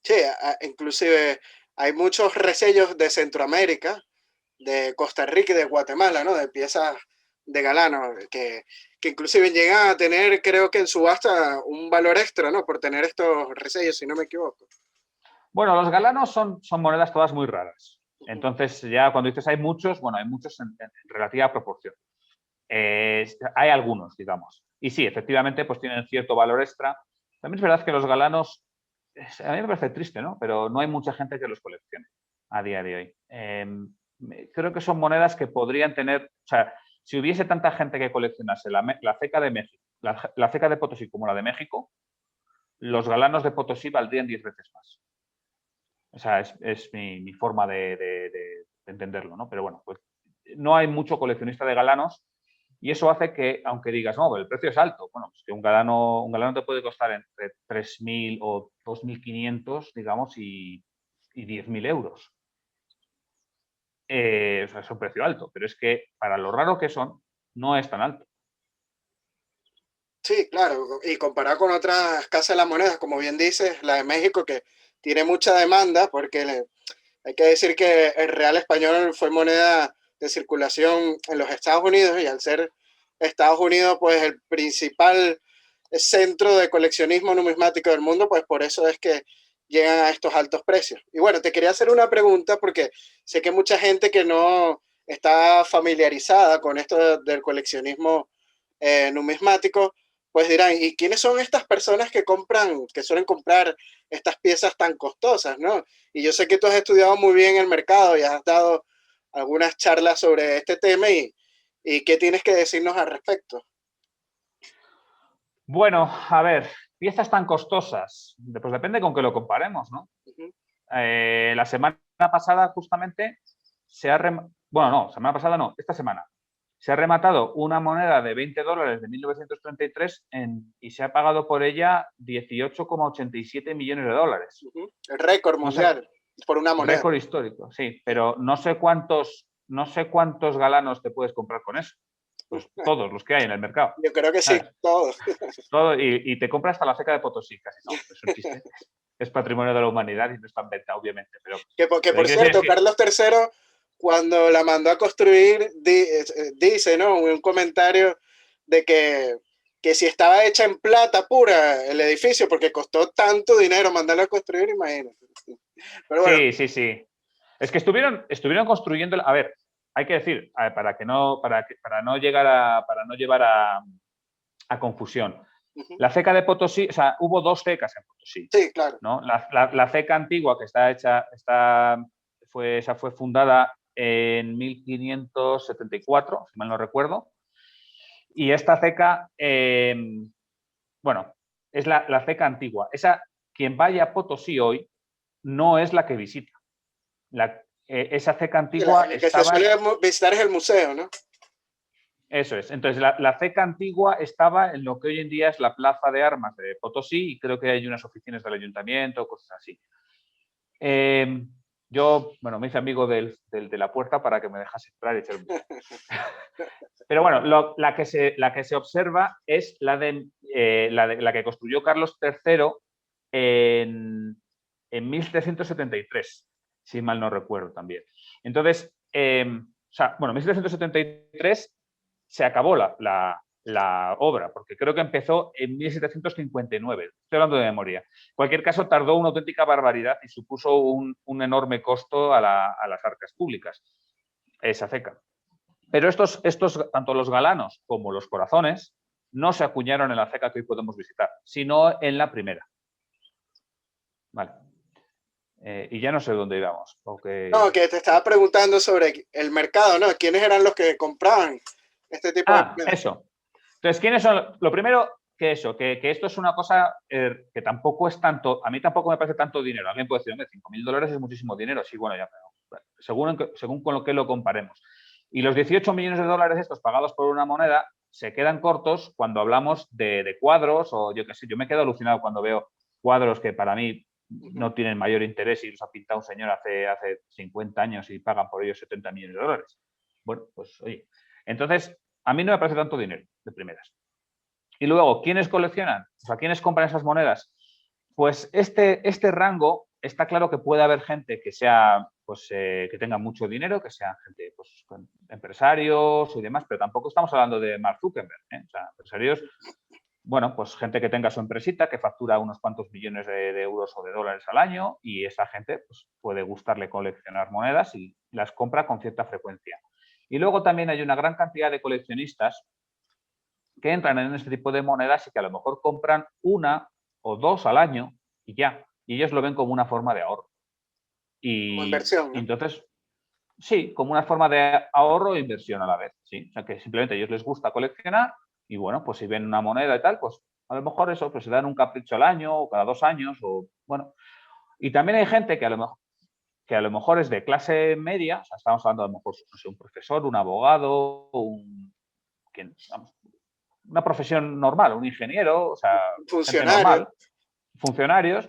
Sí, inclusive hay muchos resellos de Centroamérica, de Costa Rica y de Guatemala, ¿no? De piezas de galano, que inclusive llegan a tener, creo que en subasta, un valor extra, ¿no? Por tener estos resellos, si no me equivoco. Bueno, los galanos son monedas todas muy raras. Ujú. Entonces, ya cuando dices hay muchos, bueno, hay muchos en relativa proporción. Hay algunos, digamos. Y sí, efectivamente, pues tienen cierto valor extra. También es verdad que los galanos, a mí me parece triste, ¿no? Pero no hay mucha gente que los coleccione a día de hoy. Creo que son monedas que podrían tener, o sea, si hubiese tanta gente que coleccionase la ceca de México, la ceca de Potosí como la de México, los galanos de Potosí valdrían 10 veces más. O sea, es mi forma de entenderlo, ¿no? Pero bueno, pues no hay mucho coleccionista de galanos y eso hace que, aunque digas, no, el precio es alto, bueno, pues que un galano te puede costar entre 3.000 o 2.500, digamos, y 10.000 euros. O sea, es un precio alto, pero es que para lo raro que son, no es tan alto. Sí, claro, y comparado con otras casas de las monedas, como bien dices, la de México, que tiene mucha demanda, porque hay que decir que el real español fue moneda de circulación en los Estados Unidos y al ser Estados Unidos pues el principal centro de coleccionismo numismático del mundo, pues por eso es que llegan a estos altos precios. Y bueno, te quería hacer una pregunta porque sé que mucha gente que no está familiarizada con esto del coleccionismo numismático, pues dirán, ¿y quiénes son estas personas que compran, que suelen comprar estas piezas tan costosas, ¿no? Y yo sé que tú has estudiado muy bien el mercado y has dado algunas charlas sobre este tema y qué tienes que decirnos al respecto. Bueno, a ver, piezas tan costosas, pues depende con qué lo comparemos, ¿no? Uh -huh. La semana pasada justamente bueno, no, semana pasada no, esta semana se ha rematado una moneda de 20 dólares de 1933 y se ha pagado por ella 18,87 millones de dólares. Uh -huh. El récord No sé, mundial por una moneda. récord histórico, sí, pero no sé cuántos galanos te puedes comprar con eso. Pues todos los que hay en el mercado, Yo creo que sí, ¿sabes? todo. Todo, y te compras hasta la ceca de Potosí, casi no, es un chiste. Es patrimonio de la humanidad y no está en venta, obviamente, pero Que lo que por quiero decir es cierto, que Carlos III, cuando la mandó a construir, dice, ¿no? Un comentario de que si estaba hecha en plata pura el edificio, porque costó tanto dinero mandarlo a construir, imagínate. Pero bueno, sí, sí, sí. Es que estuvieron construyendo, a ver, hay que decir, para no llevar a confusión. uh -huh. La ceca de Potosí, o sea, hubo dos cecas en Potosí, Sí, claro. ¿no? La ceca antigua que está hecha, esa fue fundada en 1574, si mal no recuerdo, y esta ceca, bueno, es la ceca antigua. Quien vaya a Potosí hoy no es la que visita. Esa ceca antigua El que se estaba. suele visitar es el museo, ¿no? Eso es. Entonces, la ceca antigua estaba en lo que hoy en día es la Plaza de Armas de Potosí y creo que hay unas oficinas del ayuntamiento, cosas así. Yo, bueno, me hice amigo de la puerta para que me dejase entrar y echar un vistazo. Pero bueno, la que se observa es la que construyó Carlos III en 1773, si mal no recuerdo también. Entonces, o sea, bueno, en 1773 se acabó la obra, porque creo que empezó en 1759. Estoy hablando de memoria. En cualquier caso, tardó una auténtica barbaridad y supuso un enorme costo a las arcas públicas, esa ceca. Pero tanto los galanos como los corazones, no se acuñaron en la ceca que hoy podemos visitar, sino en la primera. Vale. Y ya no sé dónde íbamos. No, que te estaba preguntando sobre el mercado, ¿no? ¿Quiénes eran los que compraban este tipo de monedas? Eso. Entonces, ¿quiénes son? Lo primero, que esto es una cosa que tampoco es tanto, a mí tampoco me parece tanto dinero. Alguien puede decir, hombre, 5.000 dólares es muchísimo dinero. Sí, bueno, ya, pero según con lo que lo comparemos. Y los 18 millones de dólares estos pagados por una moneda se quedan cortos cuando hablamos de cuadros o yo qué sé. Yo me quedo alucinado cuando veo cuadros que para mí no tienen mayor interés y los ha pintado un señor hace 50 años y pagan por ellos 70 millones de dólares. Bueno, pues oye. Entonces, a mí no me parece tanto dinero de primeras. Y luego, ¿quiénes coleccionan? O sea, ¿quiénes compran esas monedas? Pues este rango está claro que puede haber gente que sea, pues, que tenga mucho dinero, que sean gente, pues, empresarios y demás, pero tampoco estamos hablando de Mark Zuckerberg, ¿eh? O sea, empresarios, bueno, pues gente que tenga su empresita, que factura unos cuantos millones de euros o de dólares al año, y esa gente, pues, puede gustarle coleccionar monedas y las compra con cierta frecuencia. Y luego también hay una gran cantidad de coleccionistas que entran en este tipo de monedas y que a lo mejor compran una o dos al año y ya. Y ellos lo ven como una forma de ahorro. Como Y inversión, ¿no? entonces, sí, como una forma de ahorro e inversión a la vez. ¿Sí? O sea, que simplemente a ellos les gusta coleccionar y bueno, pues si ven una moneda y tal, pues a lo mejor eso, pues se dan un capricho al año o cada 2 años o bueno. Y también hay gente que a lo mejor es de clase media, o sea, estamos hablando a lo mejor, no sé, un profesor, un abogado, vamos, una profesión normal, un ingeniero, o sea, gente Funcionario. normal, funcionarios,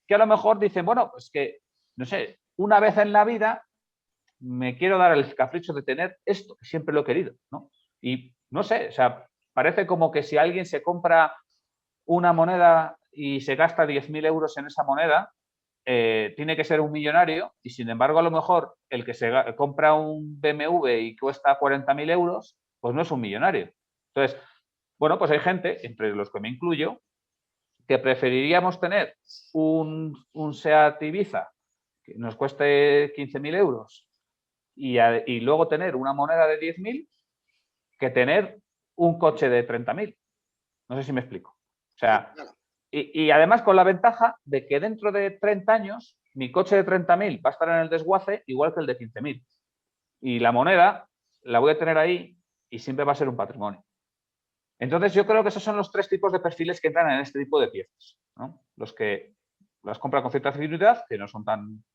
que a lo mejor dicen, bueno, pues que, no sé, una vez en la vida me quiero dar el capricho de tener esto, que siempre lo he querido, ¿no? Y no sé, o sea, parece como que si alguien se compra una moneda y se gasta 10.000 euros en esa moneda, tiene que ser un millonario y sin embargo a lo mejor el que se compra un BMW y cuesta 40.000 euros, pues no es un millonario. Entonces, bueno, pues hay gente, entre los que me incluyo, que preferiríamos tener un SEAT Ibiza que nos cueste 15.000 euros y luego tener una moneda de 10.000 que tener un coche de 30.000. No sé si me explico. O sea, y además con la ventaja de que dentro de 30 años mi coche de 30.000 va a estar en el desguace igual que el de 15.000. Y la moneda la voy a tener ahí y siempre va a ser un patrimonio. Entonces yo creo que esos son los tres tipos de perfiles que entran en este tipo de piezas, ¿no? Los que las compran con cierta facilidad, que no son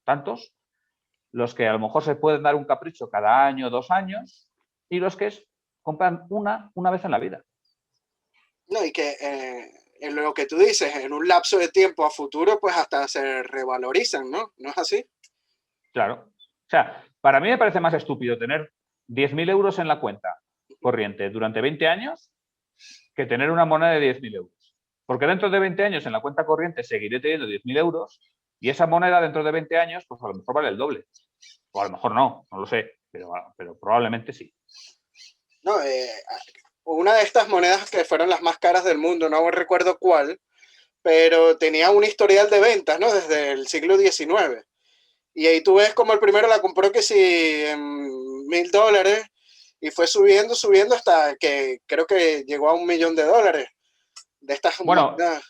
tantos, los que a lo mejor se pueden dar un capricho cada año, 2 años, y los que compran una vez en la vida. No, y que en lo que tú dices, en un lapso de tiempo a futuro, pues hasta se revalorizan, ¿no? ¿No es así? Claro. O sea, para mí me parece más estúpido tener 10.000 euros en la cuenta corriente durante 20 años que tener una moneda de 10.000 euros. Porque dentro de 20 años en la cuenta corriente seguiré teniendo 10.000 euros y esa moneda dentro de 20 años, pues a lo mejor vale el doble. O a lo mejor no lo sé, pero probablemente sí. No, una de estas monedas que fueron las más caras del mundo, no recuerdo cuál, pero tenía un historial de ventas, ¿no? Desde el siglo XIX. Y ahí tú ves como el primero la compró que sí en $1.000 y fue subiendo, subiendo hasta que creo que llegó a $1.000.000 de estas Bueno, monedas.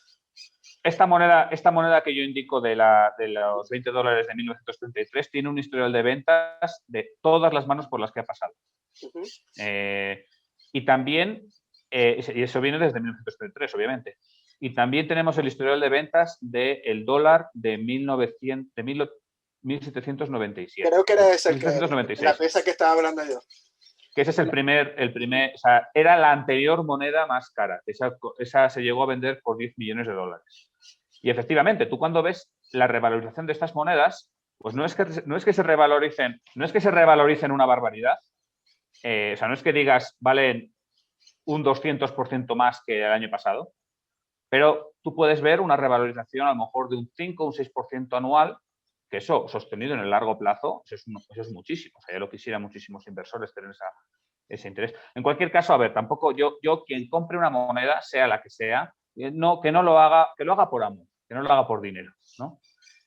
esta moneda que yo indico de los $20 de 1933 tiene un historial de ventas de todas las manos por las que ha pasado. Uh-huh. Y también, y eso viene desde 1933, obviamente. Y también tenemos el historial de ventas del dólar de 1797. Creo que era esa la 1796. pieza que estaba hablando yo. Que ese es o sea, era la anterior moneda más cara. Esa se llegó a vender por 10 millones de dólares. Y efectivamente, tú cuando ves la revalorización de estas monedas, pues no es que se revaloricen una barbaridad. O sea, no es que digas, valen un 200% más que el año pasado, pero tú puedes ver una revalorización a lo mejor de un 5 o un 6% anual, que eso sostenido en el largo plazo, eso es muchísimo. O sea, ya lo quisieran muchísimos inversores tener ese interés. En cualquier caso, a ver, tampoco yo quien compre una moneda, sea la que sea, que lo haga por amor, que no lo haga por dinero, ¿no?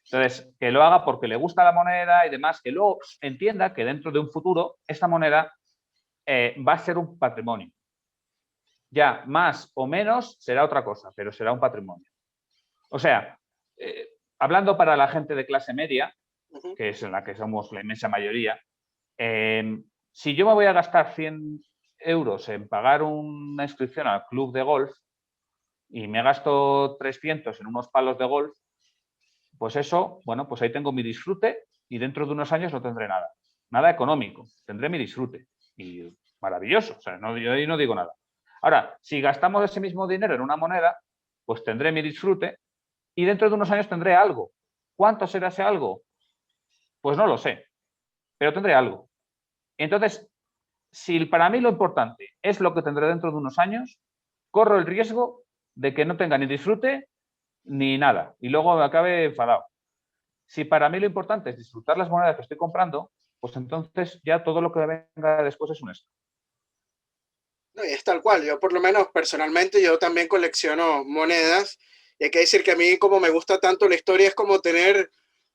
Entonces, que lo haga porque le gusta la moneda y demás, que luego entienda que dentro de un futuro esta moneda va a ser un patrimonio. Ya, más o menos será otra cosa, pero será un patrimonio. O sea, hablando para la gente de clase media, Uh-huh. que es en la que somos la inmensa mayoría, si yo me voy a gastar 100 euros en pagar una inscripción al club de golf y me gasto 300 en unos palos de golf, pues eso, bueno, pues ahí tengo mi disfrute y dentro de unos años no tendré nada. Nada económico, tendré mi disfrute. Y maravilloso, o sea, yo ahí no digo nada. Ahora, si gastamos ese mismo dinero en una moneda, pues tendré mi disfrute y dentro de unos años tendré algo. ¿Cuánto será ese algo? Pues no lo sé, pero tendré algo. Entonces, si para mí lo importante es lo que tendré dentro de unos años, corro el riesgo de que no tenga ni disfrute ni nada y luego me acabe enfadado. Si para mí lo importante es disfrutar las monedas que estoy comprando, pues entonces ya todo lo que venga después es un esto. No, y es tal cual. Yo por lo menos personalmente yo también colecciono monedas. Y hay que decir que a mí como me gusta tanto la historia es como tener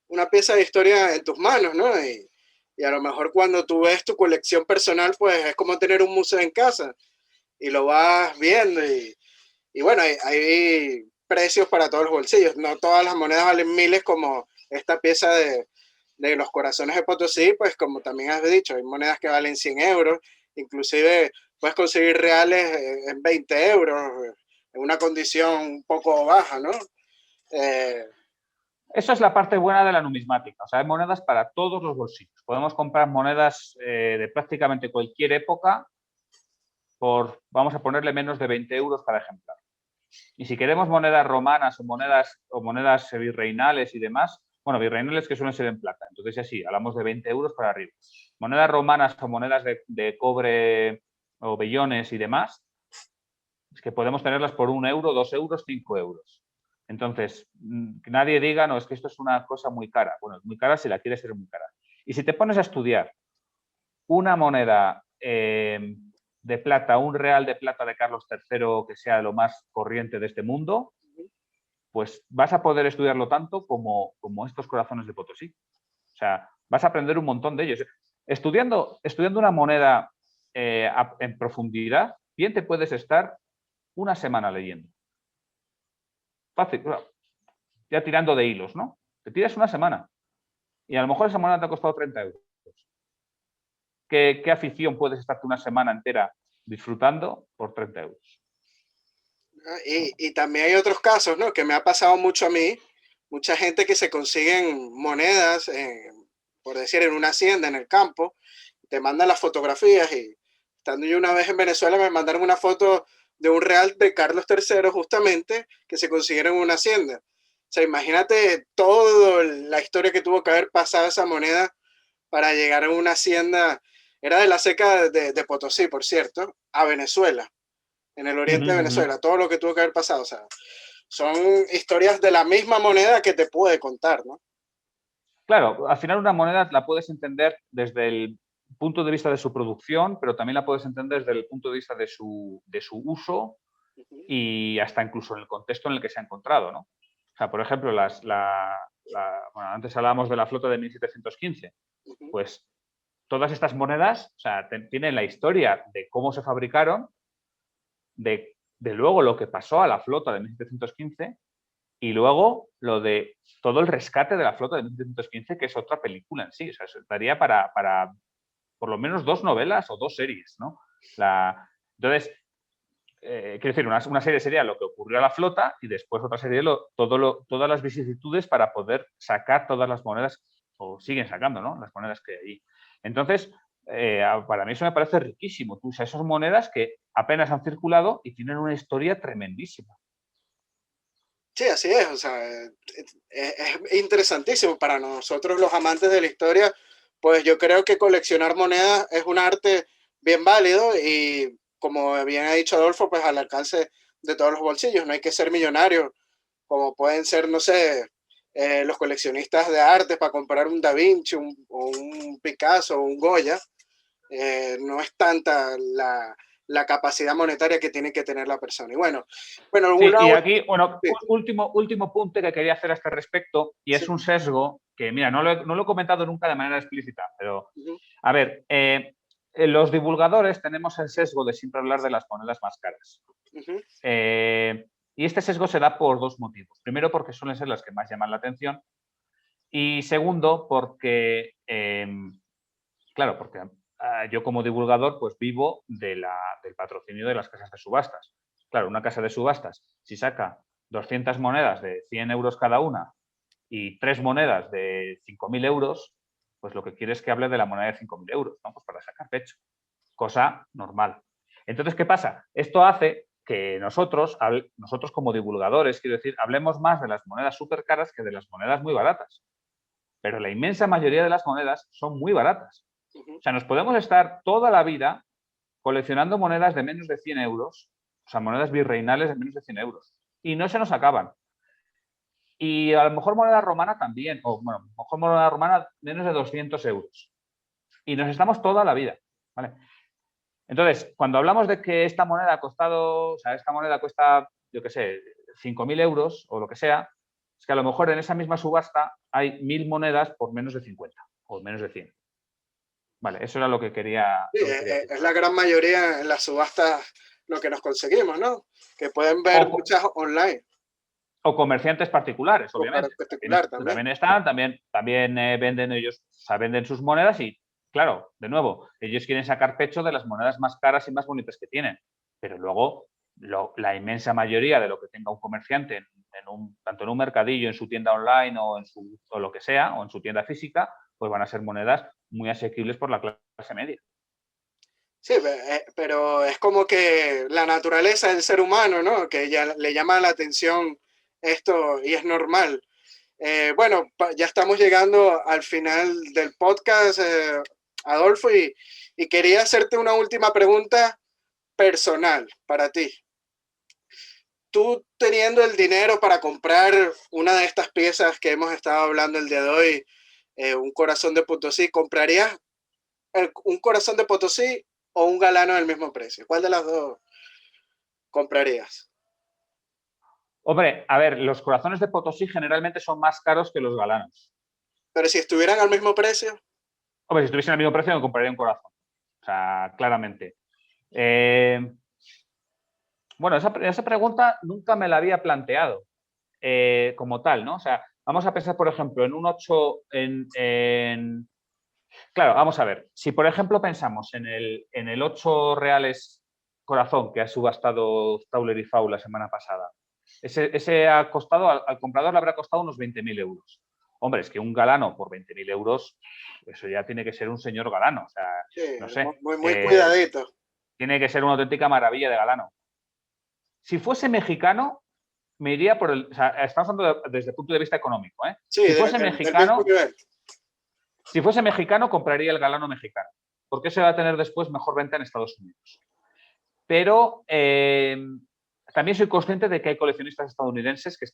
una pieza de historia en tus manos, ¿no? Y a lo mejor cuando tú ves tu colección personal, pues es como tener un museo en casa y lo vas viendo. Y bueno, hay precios para todos los bolsillos. No todas las monedas valen miles como esta pieza de los corazones de Potosí, pues como también has dicho, hay monedas que valen 100 euros, inclusive puedes conseguir reales en 20 euros, en una condición un poco baja, ¿no? Eh, Eso es la parte buena de la numismática. O sea, hay monedas para todos los bolsillos. Podemos comprar monedas de prácticamente cualquier época por, vamos a ponerle, menos de 20 euros cada ejemplar. Y si queremos monedas romanas o monedas virreinales y demás, bueno, virreinales que suelen ser en plata, entonces ya sí, hablamos de 20 euros para arriba. Monedas romanas o monedas de cobre o bellones y demás, es que podemos tenerlas por 1 euro, 2 euros, 5 euros. Entonces, que nadie diga, no, es que esto es una cosa muy cara. Bueno, es muy cara si la quieres ser muy cara. Y si te pones a estudiar una moneda de plata, un real de plata de Carlos III que sea lo más corriente de este mundo, pues vas a poder estudiarlo tanto como estos corazones de Potosí. O sea, vas a aprender un montón de ellos. Estudiando una moneda en profundidad, bien te puedes estar una semana leyendo. Fácil, ya tirando de hilos, ¿no? Te tiras una semana y a lo mejor esa moneda te ha costado 30 euros. ¿Qué afición puedes estarte una semana entera disfrutando por 30 euros? y también hay otros casos, ¿no? Que me ha pasado mucho a mí, mucha gente que se consiguen monedas, por decir, en una hacienda, en el campo, te mandan las fotografías y estando yo una vez en Venezuela me mandaron una foto de un real de Carlos III justamente que se consiguieron en una hacienda. O sea, imagínate toda la historia que tuvo que haber pasado esa moneda para llegar a una hacienda, era de la seca de Potosí, por cierto, a Venezuela, en el oriente de Venezuela, todo lo que tuvo que haber pasado. O sea, son historias de la misma moneda que te puede contar, ¿no? Claro, al final una moneda la puedes entender desde el punto de vista de su producción, pero también la puedes entender desde el punto de vista de su uso Uh -huh, y hasta incluso en el contexto en el que se ha encontrado, ¿no? O sea, por ejemplo, bueno, antes hablábamos de la flota de 1715, uh -huh. pues todas estas monedas, o sea, tienen la historia de cómo se fabricaron, de luego lo que pasó a la flota de 1715 y luego lo de todo el rescate de la flota de 1715, que es otra película en sí. O sea, daría para por lo menos 2 novelas o 2 series, ¿no? Entonces, quiero decir, una serie sería lo que ocurrió a la flota y después otra serie todas las vicisitudes para poder sacar todas las monedas, o siguen sacando, ¿no? Las monedas que hay allí. Entonces, para mí eso me parece riquísimo. O sea, esas monedas que apenas han circulado y tienen una historia tremendísima. Sí, así es. O sea, es interesantísimo para nosotros los amantes de la historia. Pues yo creo que coleccionar monedas es un arte bien válido y como bien ha dicho Adolfo, pues al alcance de todos los bolsillos. No hay que ser millonario, como pueden ser, no sé, los coleccionistas de arte para comprar un Da Vinci, o un Picasso o un Goya. No es tanta la capacidad monetaria que tiene que tener la persona. Y bueno, Sí, una, y aquí, bueno, sí, último punto que quería hacer a este respecto, y es sí, un sesgo que, mira, no lo he comentado nunca de manera explícita, pero, uh -huh, a ver, los divulgadores tenemos el sesgo de siempre hablar de las monedas más caras. uh -huh. Y este sesgo se da por 2 motivos. Primero, porque suelen ser las que más llaman la atención, y segundo, porque, claro, porque yo como divulgador pues vivo del patrocinio de las casas de subastas. Claro, una casa de subastas, si saca 200 monedas de 100 euros cada una y 3 monedas de 5.000 euros, pues lo que quiere es que hable de la moneda de 5.000 euros, ¿no? Pues para sacar pecho, cosa normal. Entonces, ¿qué pasa? Esto hace que nosotros como divulgadores, quiero decir, hablemos más de las monedas súper caras que de las monedas muy baratas. Pero la inmensa mayoría de las monedas son muy baratas. O sea, nos podemos estar toda la vida coleccionando monedas de menos de 100 euros, o sea, monedas virreinales de menos de 100 euros, y no se nos acaban. Y a lo mejor moneda romana también, o bueno, a lo mejor moneda romana menos de 200 euros. Y nos estamos toda la vida, ¿vale? Entonces, cuando hablamos de que esta moneda ha costado, o sea, esta moneda cuesta, yo qué sé, 5.000 euros o lo que sea, es que a lo mejor en esa misma subasta hay 1.000 monedas por menos de 50 o menos de 100. Vale, eso era Sí, lo que quería decir. es la gran mayoría en las subastas lo que nos conseguimos, ¿no? Que pueden O, ver muchas online o comerciantes particulares, o para obviamente. particular también. También están, también venden ellos, o sea, venden sus monedas y, claro, de nuevo, ellos quieren sacar pecho de las monedas más caras y más bonitas que tienen. Pero luego, la inmensa mayoría de lo que tenga un comerciante, tanto en un mercadillo, en su tienda online o lo que sea, o en su tienda física, pues van a ser monedas muy asequibles por la clase media. Sí, pero es como que la naturaleza del ser humano, ¿no? Que ya le llama la atención esto y es normal. Bueno, ya estamos llegando al final del podcast, Adolfo, y quería hacerte una última pregunta personal para ti. Tú teniendo el dinero para comprar una de estas piezas que hemos estado hablando el día de hoy, un corazón de Potosí, ¿comprarías un corazón de Potosí o un galano del mismo precio? ¿Cuál de las dos comprarías? Hombre, a ver, los corazones de Potosí generalmente son más caros que los galanos. Pero si estuvieran al mismo precio, Hombre, si estuviesen al mismo precio, me compraría un corazón. O sea, claramente. Eh, bueno, esa pregunta nunca me la había planteado como tal, ¿no? O sea, vamos a pensar, por ejemplo, en un 8 Claro, vamos a ver. Si, por ejemplo, pensamos en el 8 reales corazón que ha subastado Tauler y Fau la semana pasada, ese ha costado, al comprador le habrá costado unos 20.000 euros. Hombre, es que un galano por 20.000 euros, eso ya tiene que ser un señor galano. O sea, sí, no sé, muy cuidadito. tiene que ser una auténtica maravilla de galano. Si fuese mexicano, me iría por el. O sea, estamos hablando desde el punto de vista económico, ¿eh? Sí, del mismo nivel. Si fuese mexicano, compraría el galano mexicano, porque ese va a tener después mejor venta en Estados Unidos. Pero también soy consciente de que hay coleccionistas estadounidenses que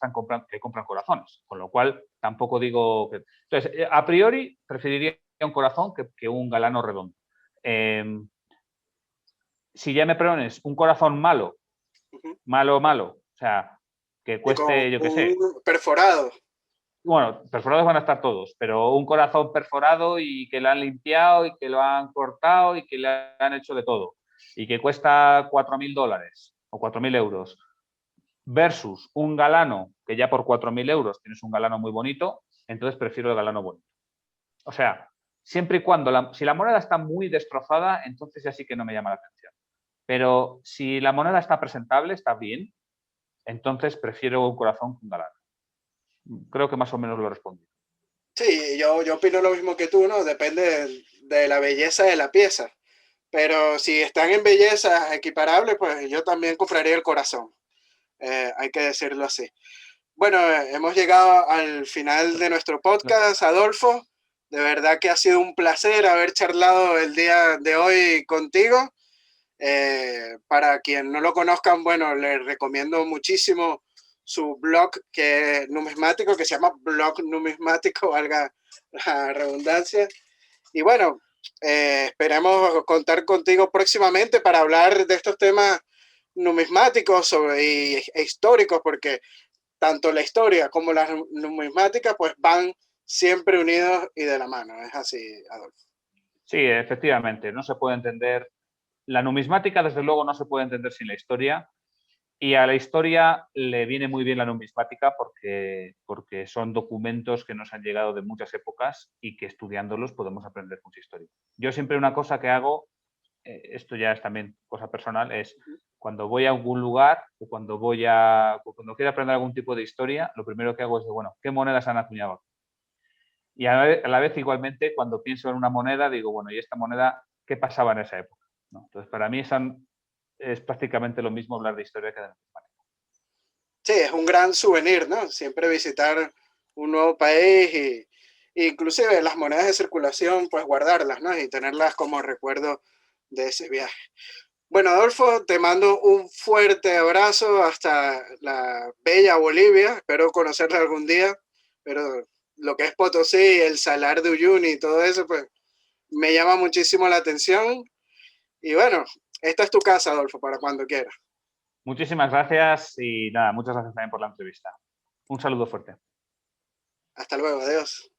compran corazones, con lo cual tampoco digo que. Entonces, a priori, preferiría un corazón que un galano redondo. Si ya me pones un corazón malo, Uh -huh. malo, o sea, que Y con cueste, yo qué sé, un perforado. bueno, perforados van a estar todos, pero un corazón perforado y que lo han limpiado y que lo han cortado y que le han hecho de todo y que cuesta 4.000 dólares o 4.000 euros versus un galano que ya por 4.000 euros tienes un galano muy bonito, entonces prefiero el galano bonito. O sea, siempre y cuando, si la moneda está muy destrozada, entonces ya sí que no me llama la atención. Pero si la moneda está presentable, está bien, entonces prefiero un corazón que un galano. Creo que más o menos lo respondí. Sí, yo opino lo mismo que tú, ¿no? Depende de la belleza de la pieza. Pero si están en belleza equiparable, pues yo también compraría el corazón. Hay que decirlo así. Bueno, hemos llegado al final de nuestro podcast, Adolfo. De verdad que ha sido un placer haber charlado el día de hoy contigo. Para quien no lo conozcan, bueno, les recomiendo muchísimo su blog que es numismático, que se llama Blog Numismático, valga la redundancia. Y bueno, esperemos contar contigo próximamente para hablar de estos temas numismáticos e históricos, porque tanto la historia como las numismáticas pues van siempre unidos y de la mano. Es así, Adolfo. Sí, efectivamente, no se puede entender. La numismática, desde luego, no se puede entender sin la historia. Y a la historia le viene muy bien la numismática porque son documentos que nos han llegado de muchas épocas y que estudiándolos podemos aprender mucha historia. Yo siempre una cosa que hago, esto ya es también cosa personal, es cuando voy a algún lugar o cuando quiero aprender algún tipo de historia, lo primero que hago es, bueno, ¿qué monedas han acuñado aquí? Y a la vez, igualmente, cuando pienso en una moneda, digo, bueno, ¿y esta moneda qué pasaba en esa época? ¿No? Entonces, para mí es prácticamente lo mismo hablar de historia que de numismática. Sí, es un gran souvenir, ¿no? Siempre visitar un nuevo país y inclusive las monedas de circulación, pues guardarlas, ¿no? Y tenerlas como recuerdo de ese viaje. Bueno, Adolfo, te mando un fuerte abrazo hasta la bella Bolivia. Espero conocerla algún día, pero lo que es Potosí, el Salar de Uyuni y todo eso, pues me llama muchísimo la atención. Y bueno, esta es tu casa, Adolfo, para cuando quieras. Muchísimas gracias y nada, muchas gracias también por la entrevista. Un saludo fuerte. Hasta luego, adiós.